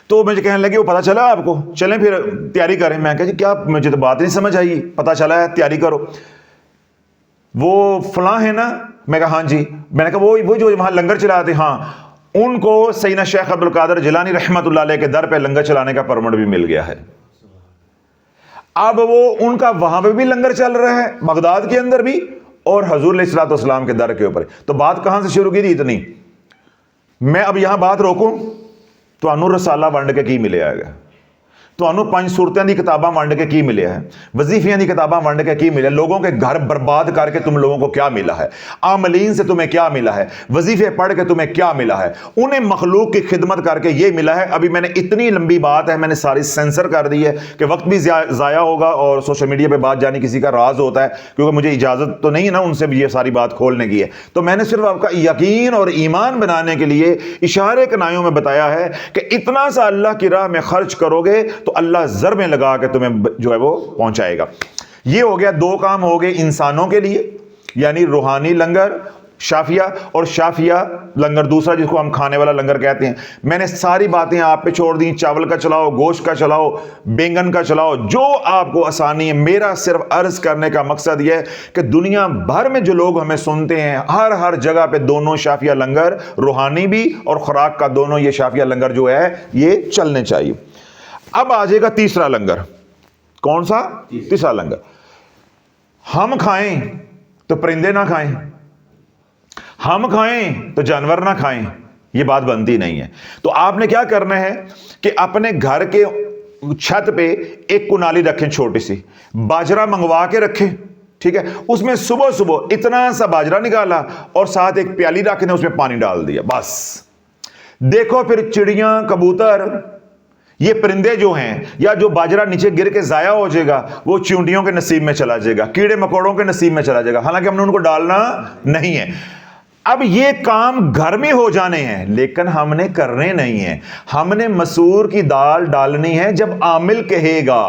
تو مجھے کہنے لگے وہ پتہ چلا آپ کو, چلیں پھر تیاری کریں. میں کہا جی کیا, مجھے تو بات نہیں سمجھ آئی, پتہ چلا ہے تیاری کرو. وہ فلاں ہے نا؟ میں کہا ہاں جی. میں نے کہا وہ جو وہاں لنگر چلاتے، ہاں ان کو سیدنا شیخ عبد القادر جیلانی رحمۃ اللہ علیہ کے در پہ لنگر چلانے کا پرمٹ بھی مل گیا ہے. اب وہ ان کا وہاں پہ بھی لنگر چل رہا ہے، بغداد کے اندر بھی، اور حضور علیہ الصلوۃ والسلام کے در کے اوپر. تو بات کہاں سے شروع کی تھی اتنی؟ میں اب یہاں بات روکوں تو انور رسالہ ونڈ کے کی ملیا گا، تو پنج صورتیں دی کتاباں ونڈ کے کی ملیا ہے، وظیفیاں دی کتاباں ونڈ کے کی ملیا، لوگوں کے گھر برباد کر کے تم لوگوں کو کیا ملا ہے، عاملین سے تمہیں کیا ملا ہے، وظیفے پڑھ کے تمہیں کیا ملا ہے، انہیں مخلوق کی خدمت کر کے یہ ملا ہے. ابھی میں نے اتنی لمبی بات ہے، میں نے ساری سینسر کر دی ہے کہ وقت بھی ضائع ہوگا، اور سوشل میڈیا پہ بات جانی کسی کا راز ہوتا ہے، کیونکہ مجھے اجازت تو نہیں ہے نا ان سے بھی یہ ساری بات کھولنے کی ہے. تو میں نے صرف آپ کا یقین اور ایمان بنانے کے لیے اشارے کنایوں میں بتایا ہے کہ اتنا سا اللہ کی راہ میں خرچ کرو گے تو اللہ زر میں لگا کے تمہیں جو ہے وہ پہنچائے گا. یہ ہو گیا، دو کام ہو گئے انسانوں کے لیے، یعنی روحانی لنگر شافیہ، اور شافیہ لنگر دوسرا جس کو ہم کھانے والا لنگر کہتے ہیں. میں نے ساری باتیں آپ پہ چھوڑ دیں، چاول کا چلاؤ، گوشت کا چلاؤ، بینگن کا چلاؤ، جو آپ کو آسانی ہے. میرا صرف عرض کرنے کا مقصد یہ ہے کہ دنیا بھر میں جو لوگ ہمیں سنتے ہیں، ہر جگہ پہ دونوں شافیہ لنگر، روحانی بھی اور خوراک کا دونوں، یہ شافیہ لنگر جو ہے یہ چلنے چاہیے. اب آ جائے گا تیسرا لنگر. کون سا؟ تیسرا لنگر. ہم کھائیں تو پرندے نہ کھائیں، ہم کھائیں تو جانور نہ کھائیں، یہ بات بنتی نہیں ہے. تو آپ نے کیا کرنا ہے کہ اپنے گھر کے چھت پہ ایک کنالی رکھیں، چھوٹی سی باجرہ منگوا کے رکھیں، ٹھیک ہے؟ اس میں صبح صبح اتنا سا باجرہ نکالا اور ساتھ ایک پیالی رکھ دیں، اس میں پانی ڈال دیا، بس. دیکھو پھر چڑیاں، کبوتر، یہ پرندے جو ہیں، یا جو باجرہ نیچے گر کے ضائع ہو جائے گا وہ چیونٹیوں کے نصیب میں چلا جائے گا، کیڑے مکوڑوں کے نصیب میں چلا جائے گا، حالانکہ ہم نے ان کو ڈالنا نہیں ہے. اب یہ کام گھر میں ہو جانے ہیں لیکن ہم نے کرنے نہیں ہیں. ہم نے مسور کی دال ڈالنی ہے جب عامل کہے گا،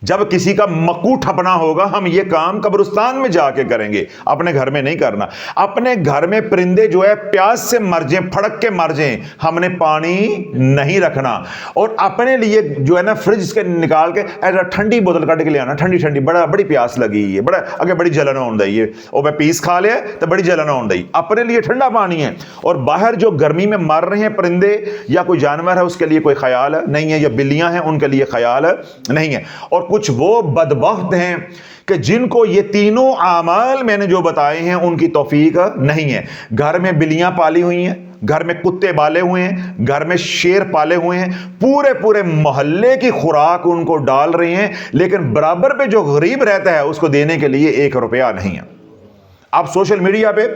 جب کسی کا مکو ٹھپنا ہوگا. ہم یہ کام قبرستان میں جا کے کریں گے، اپنے گھر میں نہیں کرنا. اپنے گھر میں پرندے جو ہے پیاس سے مر جائیں، پھڑک کے مر جائیں، ہم نے پانی نہیں رکھنا. اور اپنے لیے جو ہے نا فریج کے نکال کے ایسا ٹھنڈی بوتل کٹ کے لے آنا، ٹھنڈی بڑی پیاس لگی ہے، بڑی جلن ہون دئی ہے، اور میں پیس کھا لیا تو بڑی جلن ہون دئی. اپنے لیے ٹھنڈا پانی ہے. اور باہر جو گرمی میں مر رہے ہیں پرندے یا کوئی جانور ہے، اس کے لیے کوئی خیال نہیں ہے، یا بلیاں ہیں ان کے لیے خیال نہیں ہے. اور کچھ وہ بدبخت ہیں کہ جن کو یہ تینوں اعمال میں نے جو بتائے ہیں ان کی توفیق نہیں ہے. گھر میں بلیاں پالی ہوئی ہیں، گھر میں کتے پالے ہوئے ہیں، گھر میں شیر پالے ہوئے ہیں، پورے محلے کی خوراک ان کو ڈال رہے ہیں، لیکن برابر پہ جو غریب رہتا ہے اس کو دینے کے لیے 1 روپیہ نہیں ہے. آپ سوشل میڈیا پہ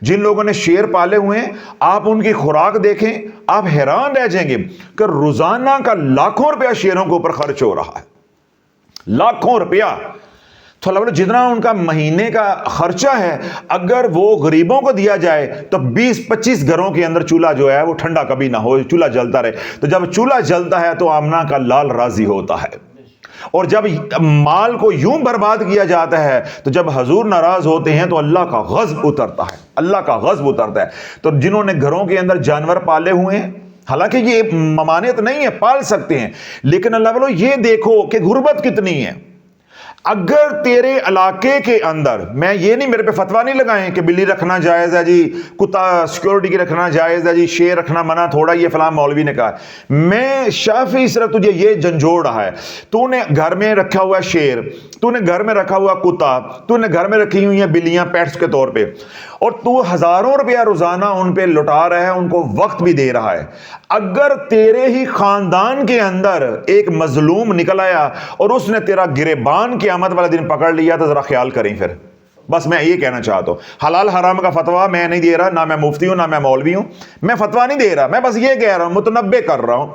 جن لوگوں نے شیر پالے ہوئے ہیں، آپ ان کی خوراک دیکھیں، آپ حیران رہ جائیں گے کہ روزانہ کا لاکھوں روپیہ شیروں کے اوپر خرچ ہو رہا ہے، لاکھوں روپیہ. تو جتنا ان کا مہینے کا خرچہ ہے اگر وہ غریبوں کو دیا جائے تو 20-25 گھروں کے اندر چولہا جو ہے وہ ٹھنڈا کبھی نہ ہو، چولہا جلتا رہے. تو جب چولہا جلتا ہے تو آمنہ کا لال راضی ہوتا ہے. اور جب مال کو یوں برباد کیا جاتا ہے تو جب حضور ناراض ہوتے ہیں تو اللہ کا غضب اترتا ہے، اللہ کا غضب اترتا ہے. تو جنہوں نے گھروں کے اندر جانور پالے ہوئے ہیں، حالانکہ یہ ممانعت نہیں ہے، پال سکتے ہیں، لیکن اللہ والو یہ دیکھو کہ غربت کتنی ہے. اگر تیرے علاقے کے اندر، میں یہ نہیں، میرے پہ فتویٰ نہیں لگائیں کہ بلی رکھنا جائز ہے جی، کتا سیکورٹی کی رکھنا جائز ہے جی، شیر رکھنا منع تھوڑا، یہ فلاں مولوی نے کہا. میں شافعی صرف تجھے یہ جھنجھوڑ رہا ہے، تو نے گھر میں رکھا ہوا شیر، تو نے گھر میں رکھا ہوا کتا، تو نے گھر میں رکھی ہوئی ہیں بلیاں پیٹس کے طور پہ، اور تو ہزاروں روپیہ روزانہ ان پہ لٹا رہا ہے، ان کو وقت بھی دے رہا ہے. اگر تیرے ہی خاندان کے اندر ایک مظلوم نکل آیا اور اس نے تیرا گریبان قیامت والا دن پکڑ لیا تو ذرا خیال کریں. پھر بس میں یہ کہنا چاہتا ہوں، حلال حرام کا فتویٰ میں نہیں دے رہا، نہ میں مفتی ہوں نہ میں مولوی ہوں، میں فتویٰ نہیں دے رہا، میں بس یہ کہہ رہا ہوں، متنبع کر رہا ہوں.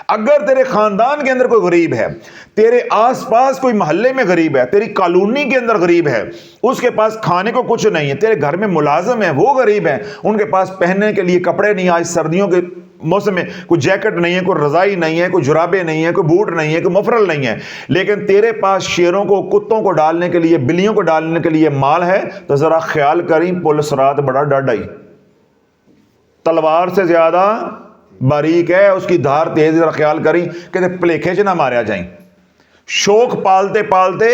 اگر تیرے خاندان کے اندر کوئی غریب ہے، تیرے آس پاس کوئی محلے میں غریب ہے، تیری کالونی کے اندر غریب ہے، اس کے پاس کھانے کو کچھ نہیں ہے، تیرے گھر میں ملازم ہے وہ غریب ہیں، ان کے پاس پہننے کے لیے کپڑے نہیں، آج سردیوں کے موسم میں کوئی جیکٹ نہیں ہے، کوئی رضائی نہیں ہے، کوئی جرابیں نہیں ہے، کوئی بوٹ نہیں ہے، کوئی مفرل نہیں ہے، لیکن تیرے پاس شیروں کو، کتوں کو ڈالنے کے لیے، بلیوں کو ڈالنے کے لیے مال ہے، تو ذرا خیال کریں، پل صراط بڑا ڈاڈائی، تلوار سے زیادہ باریک ہے، اس کی دھار تیز، ذرا خیال کریں کہ پلیکھے سے نہ ماریا جائیں. شوق پالتے پالتے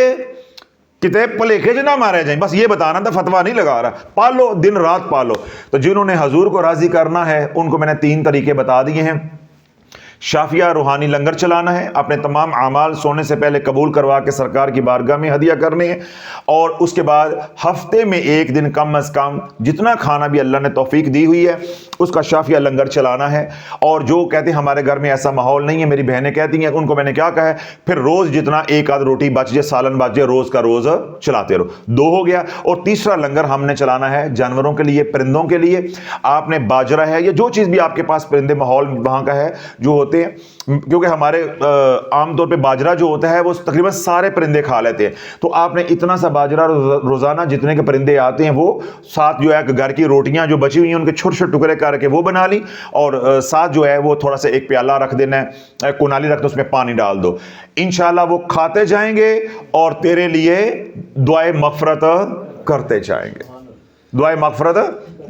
کتے پلیکھے جو نہ مارے جائیں، بس یہ بتانا تھا، فتویٰ نہیں لگا رہا. پالو، دن رات پالو. تو جنہوں نے حضور کو راضی کرنا ہے ان کو میں نے 3 طریقے بتا دیے ہیں. شافیہ روحانی لنگر چلانا ہے، اپنے تمام اعمال سونے سے پہلے قبول کروا کے سرکار کی بارگاہ میں ہدیہ کرنے ہیں، اور اس کے بعد ہفتے میں 1 دن کم از کم جتنا کھانا بھی اللہ نے توفیق دی ہوئی ہے اس کا شافیہ لنگر چلانا ہے. اور جو کہتے ہیں ہمارے گھر میں ایسا ماحول نہیں ہے، میری بہنیں کہتی ہیں، ان کو میں نے کیا کہا ہے، پھر روز جتنا 1 آدھ روٹی بچ جائے، سالن بچ جائے، روز کا روز چلاتے رہو. 2 ہو گیا. اور تیسرا لنگر ہم نے چلانا ہے جانوروں کے لیے، پرندوں کے لیے. آپ نے باجرہ ہے یا جو چیز بھی آپ کے پاس پرندے ماحول وہاں کا ہے جو ہوتے ہیں، کیونکہ ہمارے عام طور پہ باجرہ جو ہوتا ہے وہ تقریباً سارے پرندے کھا لیتے ہیں، تو آپ نے اتنا سا باجرہ روزانہ جتنے کے پرندے آتے ہیں وہ ساتھ جو ہے گھر کی روٹیاں جو بچی ہوئی ہیں ان کے چھوٹے چھوٹے ٹکڑے کر کے وہ بنا لی، اور ساتھ جو ہے وہ تھوڑا سا 1 پیالہ رکھ دینا ہے، کنالی رکھ دو، اس میں پانی ڈال دو. انشاءاللہ وہ کھاتے جائیں گے اور تیرے لیے دعائے مغفرت کرتے جائیں گے، دعائے مغفرت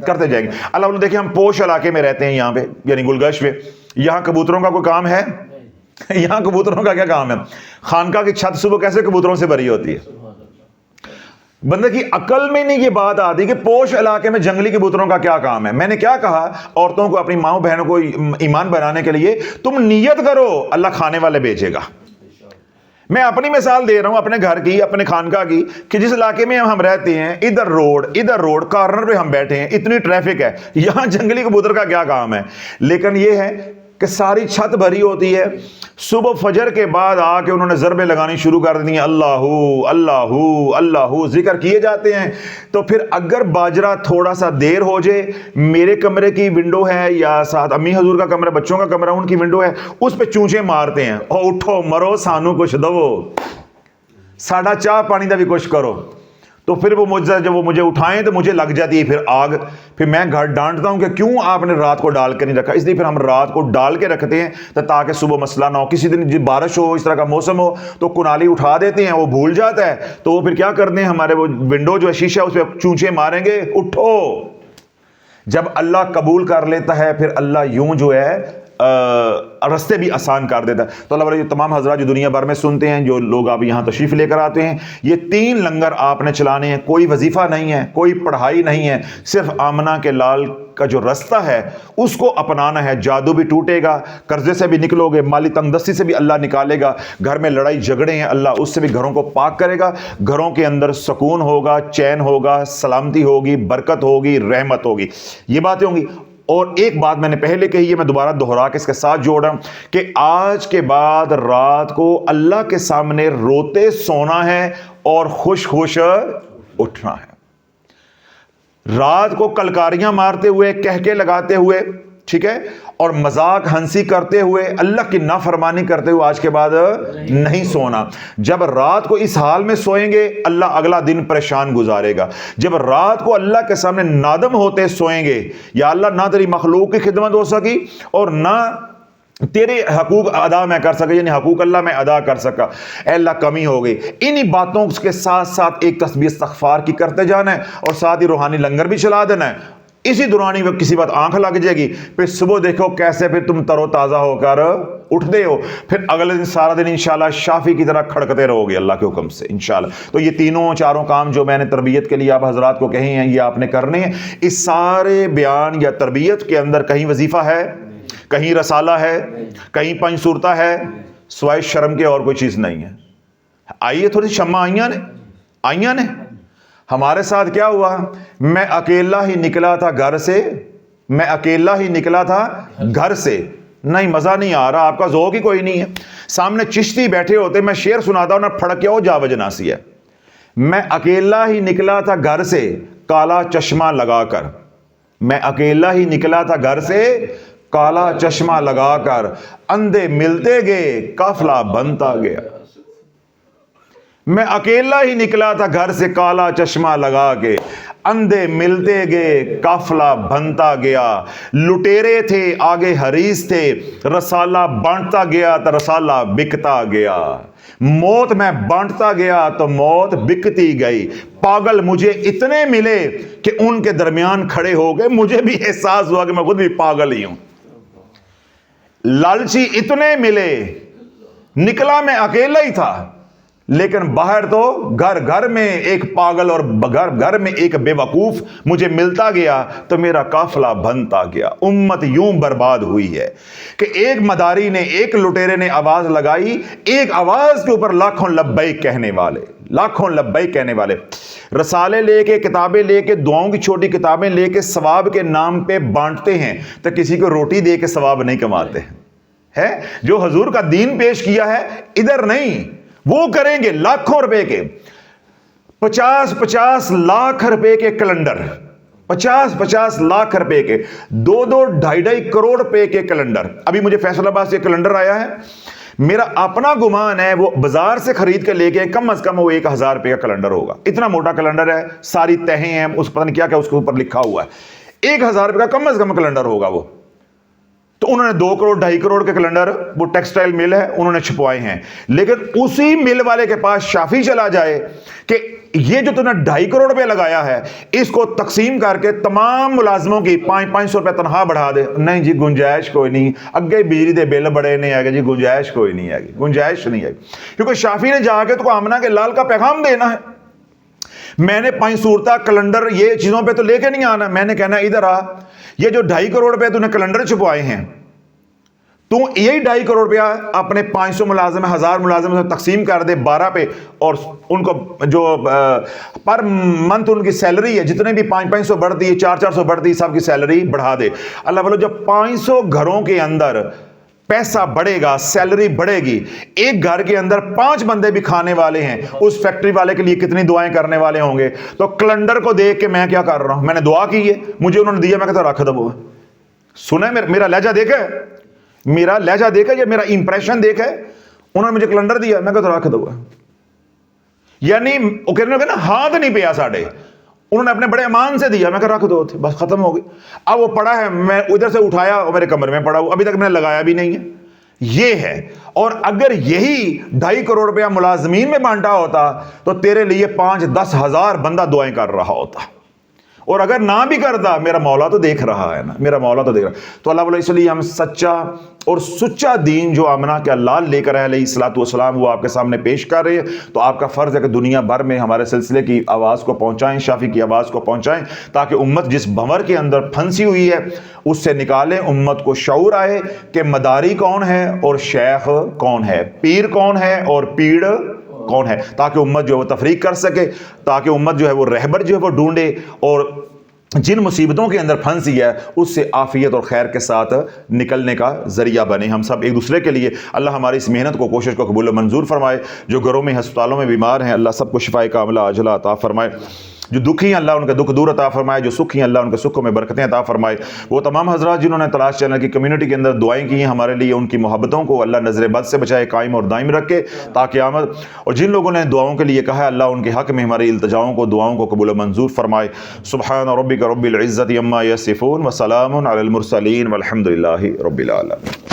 کرتے جائیں گے. اللہ دیکھیں ہم پوش علاقے میں رہتے ہیں یہاں پہ، یعنی گلگش میں. یہاں کبوتروں کا کوئی کام ہے؟ یہاں کبوتروں کا کیا کام ہے؟ خانقاہ کی چھت صبح کیسے کبوتروں سے بھری ہوتی ہے؟ بندے کی عقل میں نہیں یہ بات آتی کہ پوش علاقے میں جنگلی کبوتروں کا کیا کام ہے. میں نے کیا کہا عورتوں کو، اپنی ماؤں بہنوں کو ایمان بنانے کے لیے تم نیت کرو، اللہ کھانے والے بھیجے گا. میں اپنی مثال دے رہا ہوں اپنے گھر کی، اپنے خانقاہ کی، کہ جس علاقے میں ہم رہتے ہیں ادھر روڈ کارنر پہ ہم بیٹھے ہیں، اتنی ٹریفک ہے، یہاں جنگلی کبوتر کا کیا کام ہے؟ لیکن یہ ہے کہ ساری چھت بھری ہوتی ہے، صبح فجر کے بعد آ کے انہوں نے ضربیں لگانی شروع کر دی ہیں، اللہ اللہ اللہ ذکر کیے جاتے ہیں. تو پھر اگر باجرہ تھوڑا سا دیر ہو جائے، میرے کمرے کی ونڈو ہے یا ساتھ امی حضور کا کمرہ، بچوں کا کمرہ ان کی ونڈو ہے، اس پہ چونچے مارتے ہیں، او اٹھو مرو سانو کچھ دو، ساڈا چاہ پانی دا بھی کچھ کرو. تو پھر وہ جب وہ مجھے اٹھائیں تو مجھے لگ جاتی ہے پھر آگ. پھر میں گھر ڈانٹتا ہوں کہ کیوں آپ نے رات کو ڈال کے نہیں رکھا. اس لیے پھر ہم رات کو ڈال کے رکھتے ہیں تاکہ صبح مسئلہ نہ ہو. کسی دن جب بارش ہو، اس طرح کا موسم ہو تو کنالی اٹھا دیتے ہیں، وہ بھول جاتا ہے، تو وہ پھر کیا کرتے ہیں، ہمارے وہ ونڈو جو ہے شیشہ اس پہ چونچے ماریں گے، اٹھو. جب اللہ قبول کر لیتا ہے پھر اللہ یوں جو ہے رستے بھی آسان کر دیتا ہے. تو اللہ والے تمام حضرات جو دنیا بھر میں سنتے ہیں، جو لوگ آپ یہاں تشریف لے کر آتے ہیں، یہ 3 لنگر آپ نے چلانے ہیں. کوئی وظیفہ نہیں ہے، کوئی پڑھائی نہیں ہے، صرف آمنہ کے لال کا جو رستہ ہے اس کو اپنانا ہے. جادو بھی ٹوٹے گا، قرضے سے بھی نکلو گے، مالی تنگ دستی سے بھی اللہ نکالے گا، گھر میں لڑائی جھگڑے ہیں اللہ اس سے بھی گھروں کو پاک کرے گا. گھروں کے اندر سکون ہوگا، چین ہوگا، سلامتی ہوگی، برکت ہوگی، رحمت ہوگی. یہ باتیں ہوں گی. اور ایک بات میں نے پہلے کہی ہے، میں دوبارہ دوہرا کے اس کے ساتھ جوڑ رہا ہوں کہ آج کے بعد رات کو اللہ کے سامنے روتے سونا ہے اور خوش خوش اٹھنا ہے. رات کو کلکاریاں مارتے ہوئے، کہکے لگاتے ہوئے، ٹھیک ہے، اور مذاق ہنسی کرتے ہوئے، اللہ کی نافرمانی کرتے ہوئے آج کے بعد نہیں سونا. جب رات کو اس حال میں سوئیں گے اللہ اگلا دن پریشان گزارے گا. جب رات کو اللہ کے سامنے نادم ہوتے سوئیں گے، یا اللہ نہ تیری مخلوق کی خدمت ہو سکی اور نہ تیرے حقوق ادا میں کر سکا، یعنی حقوق اللہ میں ادا کر سکا، اے اللہ کمی ہو گئی. انہی باتوں کے ساتھ ساتھ ایک تسبیح استغفار کی کرتے جانا ہے، اور ساتھ ہی روحانی لنگر بھی چلا دینا ہے. اسی دورانی میں کسی بات آنکھ لگ جائے گی، پھر صبح دیکھو کیسے پھر تم تر و تازہ ہو کر اٹھتے ہو. پھر اگلے دن سارا دن انشاءاللہ شافی کی طرح کھڑکتے رہو گے اللہ کے حکم سے انشاءاللہ. تو یہ 3 کام جو میں نے تربیت کے لیے آپ حضرات کو کہے ہیں، یہ آپ نے کرنے ہیں. اس سارے بیان یا تربیت کے اندر کہیں وظیفہ ہے، کہیں رسالہ ہے، کہیں 5 صورتہ ہے، سوائے شرم کے اور کوئی چیز نہیں ہے. آئیے تھوڑی شمع آئیاں نے. ہمارے ساتھ کیا ہوا، میں اکیلا ہی نکلا تھا گھر سے، نہیں مزہ نہیں آ رہا، آپ کا ذوق ہی کوئی نہیں ہے. سامنے چشتی بیٹھے ہوتے، میں شعر سناتا ہوں نہ پھڑک ہو جا وجناسی ہے. میں اکیلا ہی نکلا تھا گھر سے کالا چشمہ لگا کر، میں اکیلا ہی نکلا تھا گھر سے کالا چشمہ لگا کر، اندھے ملتے گئے قافلہ بنتا گیا. میں اکیلا ہی نکلا تھا گھر سے کالا چشمہ لگا کے، اندھے ملتے گئے قافلہ بنتا گیا. لٹیرے تھے آگے حریص تھے، رسالہ بانٹتا گیا تو رسالہ بکتا گیا. موت میں بانٹتا گیا تو موت بکتی گئی. پاگل مجھے اتنے ملے کہ ان کے درمیان کھڑے ہو گئے، مجھے بھی احساس ہوا کہ میں خود بھی پاگل ہی ہوں. لالچی اتنے ملے، نکلا میں اکیلا ہی تھا، لیکن باہر تو گھر گھر میں ایک پاگل اور گھر گھر میں ایک بے وقوف مجھے ملتا گیا تو میرا قافلہ بنتا گیا. امت یوں برباد ہوئی ہے کہ ایک مداری نے، ایک لٹیرے نے آواز لگائی، ایک آواز کے اوپر لاکھوں لبیک کہنے والے، لاکھوں لبیک کہنے والے رسالے لے کے، کتابیں لے کے، دعاؤں کی چھوٹی کتابیں لے کے ثواب کے نام پہ بانٹتے ہیں تو کسی کو روٹی دے کے ثواب نہیں کماتے ہے. جو حضور کا دین پیش کیا ہے ادھر نہیں، وہ کریں گے لاکھوں روپے کے، 50 لاکھ روپے کے کیلنڈر، 50 لاکھ روپے کے، 2.5 کروڑ روپے کے کیلنڈر. ابھی مجھے فیصل آباد سے کیلنڈر آیا ہے، میرا اپنا گمان ہے وہ بازار سے خرید کے لے کے کم از کم وہ 1000 روپے کا کیلنڈر ہوگا. اتنا موٹا کیلنڈر ہے، ساری تہیں ہیں، اس پتہ نہیں کیا کیا اس کے اوپر لکھا ہوا ہے. 1000 روپے کا کم از کم کیلنڈر ہوگا وہ. تو انہوں نے 2 کروڑ 2.5 کروڑ کے کیلنڈر، وہ ٹیکسٹائل مل ہے، انہوں نے چھپوائے ہیں. لیکن اسی مل والے کے پاس شافی چلا جائے کہ یہ جو تم نے 2.5 کروڑ روپے لگایا ہے اس کو تقسیم کر کے تمام ملازموں کی 500 روپے تنخواہ بڑھا دے. نہیں جی گنجائش کوئی نہیں، اگے بجلی دے بل بڑے نہیں آئے گا جی، گنجائش کوئی نہیں آئے گی، گنجائش نہیں آئے گی. کیونکہ شافی نے جا کے تو آمنہ کے لال کا پیغام دینا ہے. میں نے 5 صورتہ کیلنڈر یہ چیزوں پہ تو لے کے نہیں آنا، میں نے کہنا ادھر آ، یہ جو 2.5 کروڑ روپے تو نے کیلنڈر چھپوائے ہیں، تو یہی 2.5 کروڑ روپیہ اپنے 500 ملازم 1000 ملازم سے تقسیم کر دے 12 پہ، اور ان کو جو پر منتھ ان کی سیلری ہے جتنے بھی 500 بڑھتی ہے، 400 بڑھتی ہے، سب کی سیلری بڑھا دے. اللہ والو جب 500 گھروں کے اندر پیسہ بڑھے گا، سیلری بڑھے گی، ایک گھر کے اندر 5 بندے بھی کھانے والے ہیں، اس فیکٹری والے کے لیے کتنی دعائیں کرنے والے ہوں گے. تو کیلنڈر کو دیکھ کے میں کیا کر رہا ہوں، میں نے دعا کی ہے، مجھے انہوں نے دیا، میں کہتا رکھ دو. سنا ہے میرا لہجہ دیکھا ہے، میرا لہجہ دیکھا یا میرا امپریشن دیکھا ہے. انہوں نے مجھے کیلنڈر دیا، میں کہتا رکھ دو. یعنی وہ کہنے لگے نا ہاتھ نہیں پیا ساڑھے، انہوں نے اپنے بڑے امان سے دیا، میں کہا رکھ دو، بس ختم ہو گئی. اب وہ پڑا ہے، میں ادھر سے اٹھایا اور میرے کمرے میں پڑا ہوا، ابھی تک میں نے لگایا بھی نہیں ہے. یہ ہے. اور اگر یہی 2.5 کروڑ روپیہ ملازمین میں بانٹا ہوتا تو تیرے لیے 5-10 ہزار بندہ دعائیں کر رہا ہوتا. اور اگر نہ بھی کرتا، میرا مولا تو دیکھ رہا ہے نا، میرا مولا تو دیکھ رہا ہے. تو اللہ اس لیے ہم سچا اور سچا دین جو آمنہ کے لال لے کر علیہ الصلوۃ والسلام وہ آپ کے سامنے پیش کر رہے ہیں. تو آپ کا فرض ہے کہ دنیا بھر میں ہمارے سلسلے کی آواز کو پہنچائیں، شافی کی آواز کو پہنچائیں، تاکہ امت جس بھنور کے اندر پھنسی ہوئی ہے اس سے نکالیں. امت کو شعور آئے کہ مداری کون ہے اور شیخ کون ہے، پیر کون ہے اور پیڑ کون ہے، تاکہ امت جو ہے وہ تفریق کر سکے، تاکہ امت جو ہے وہ رہبر جو ہے وہ ڈھونڈے، اور جن مصیبتوں کے اندر پھنسی ہے اس سے عافیت اور خیر کے ساتھ نکلنے کا ذریعہ بنے. ہم سب ایک دوسرے کے لیے اللہ ہماری اس محنت کو، کوشش کو قبول و منظور فرمائے. جو گھروں میں ہسپتالوں میں بیمار ہیں اللہ سب کو شفائے کاملہ عاجلہ عطا فرمائے. جو دکھی ہیں اللہ ان کے دکھ دور عطا فرمائے، جو سکھی ہیں اللہ ان کے سکھوں میں برکتیں عطا فرمائے. وہ تمام حضرات جنہوں نے تلاش چینل کی کمیونٹی کے اندر دعائیں کی ہیں ہمارے لیے، ان کی محبتوں کو اللہ نظر بد سے بچائے، قائم اور دائم رکھے تا قیامت. اور جن لوگوں نے دعاؤں کے لیے کہا ہے اللہ ان کے حق میں ہماری التجاؤں کو، دعاؤں کو قبول و منظور فرمائے. سبحان ربک رب العزت عما یصفون وسلام علی المرسلین والحمد للہ رب العالمین.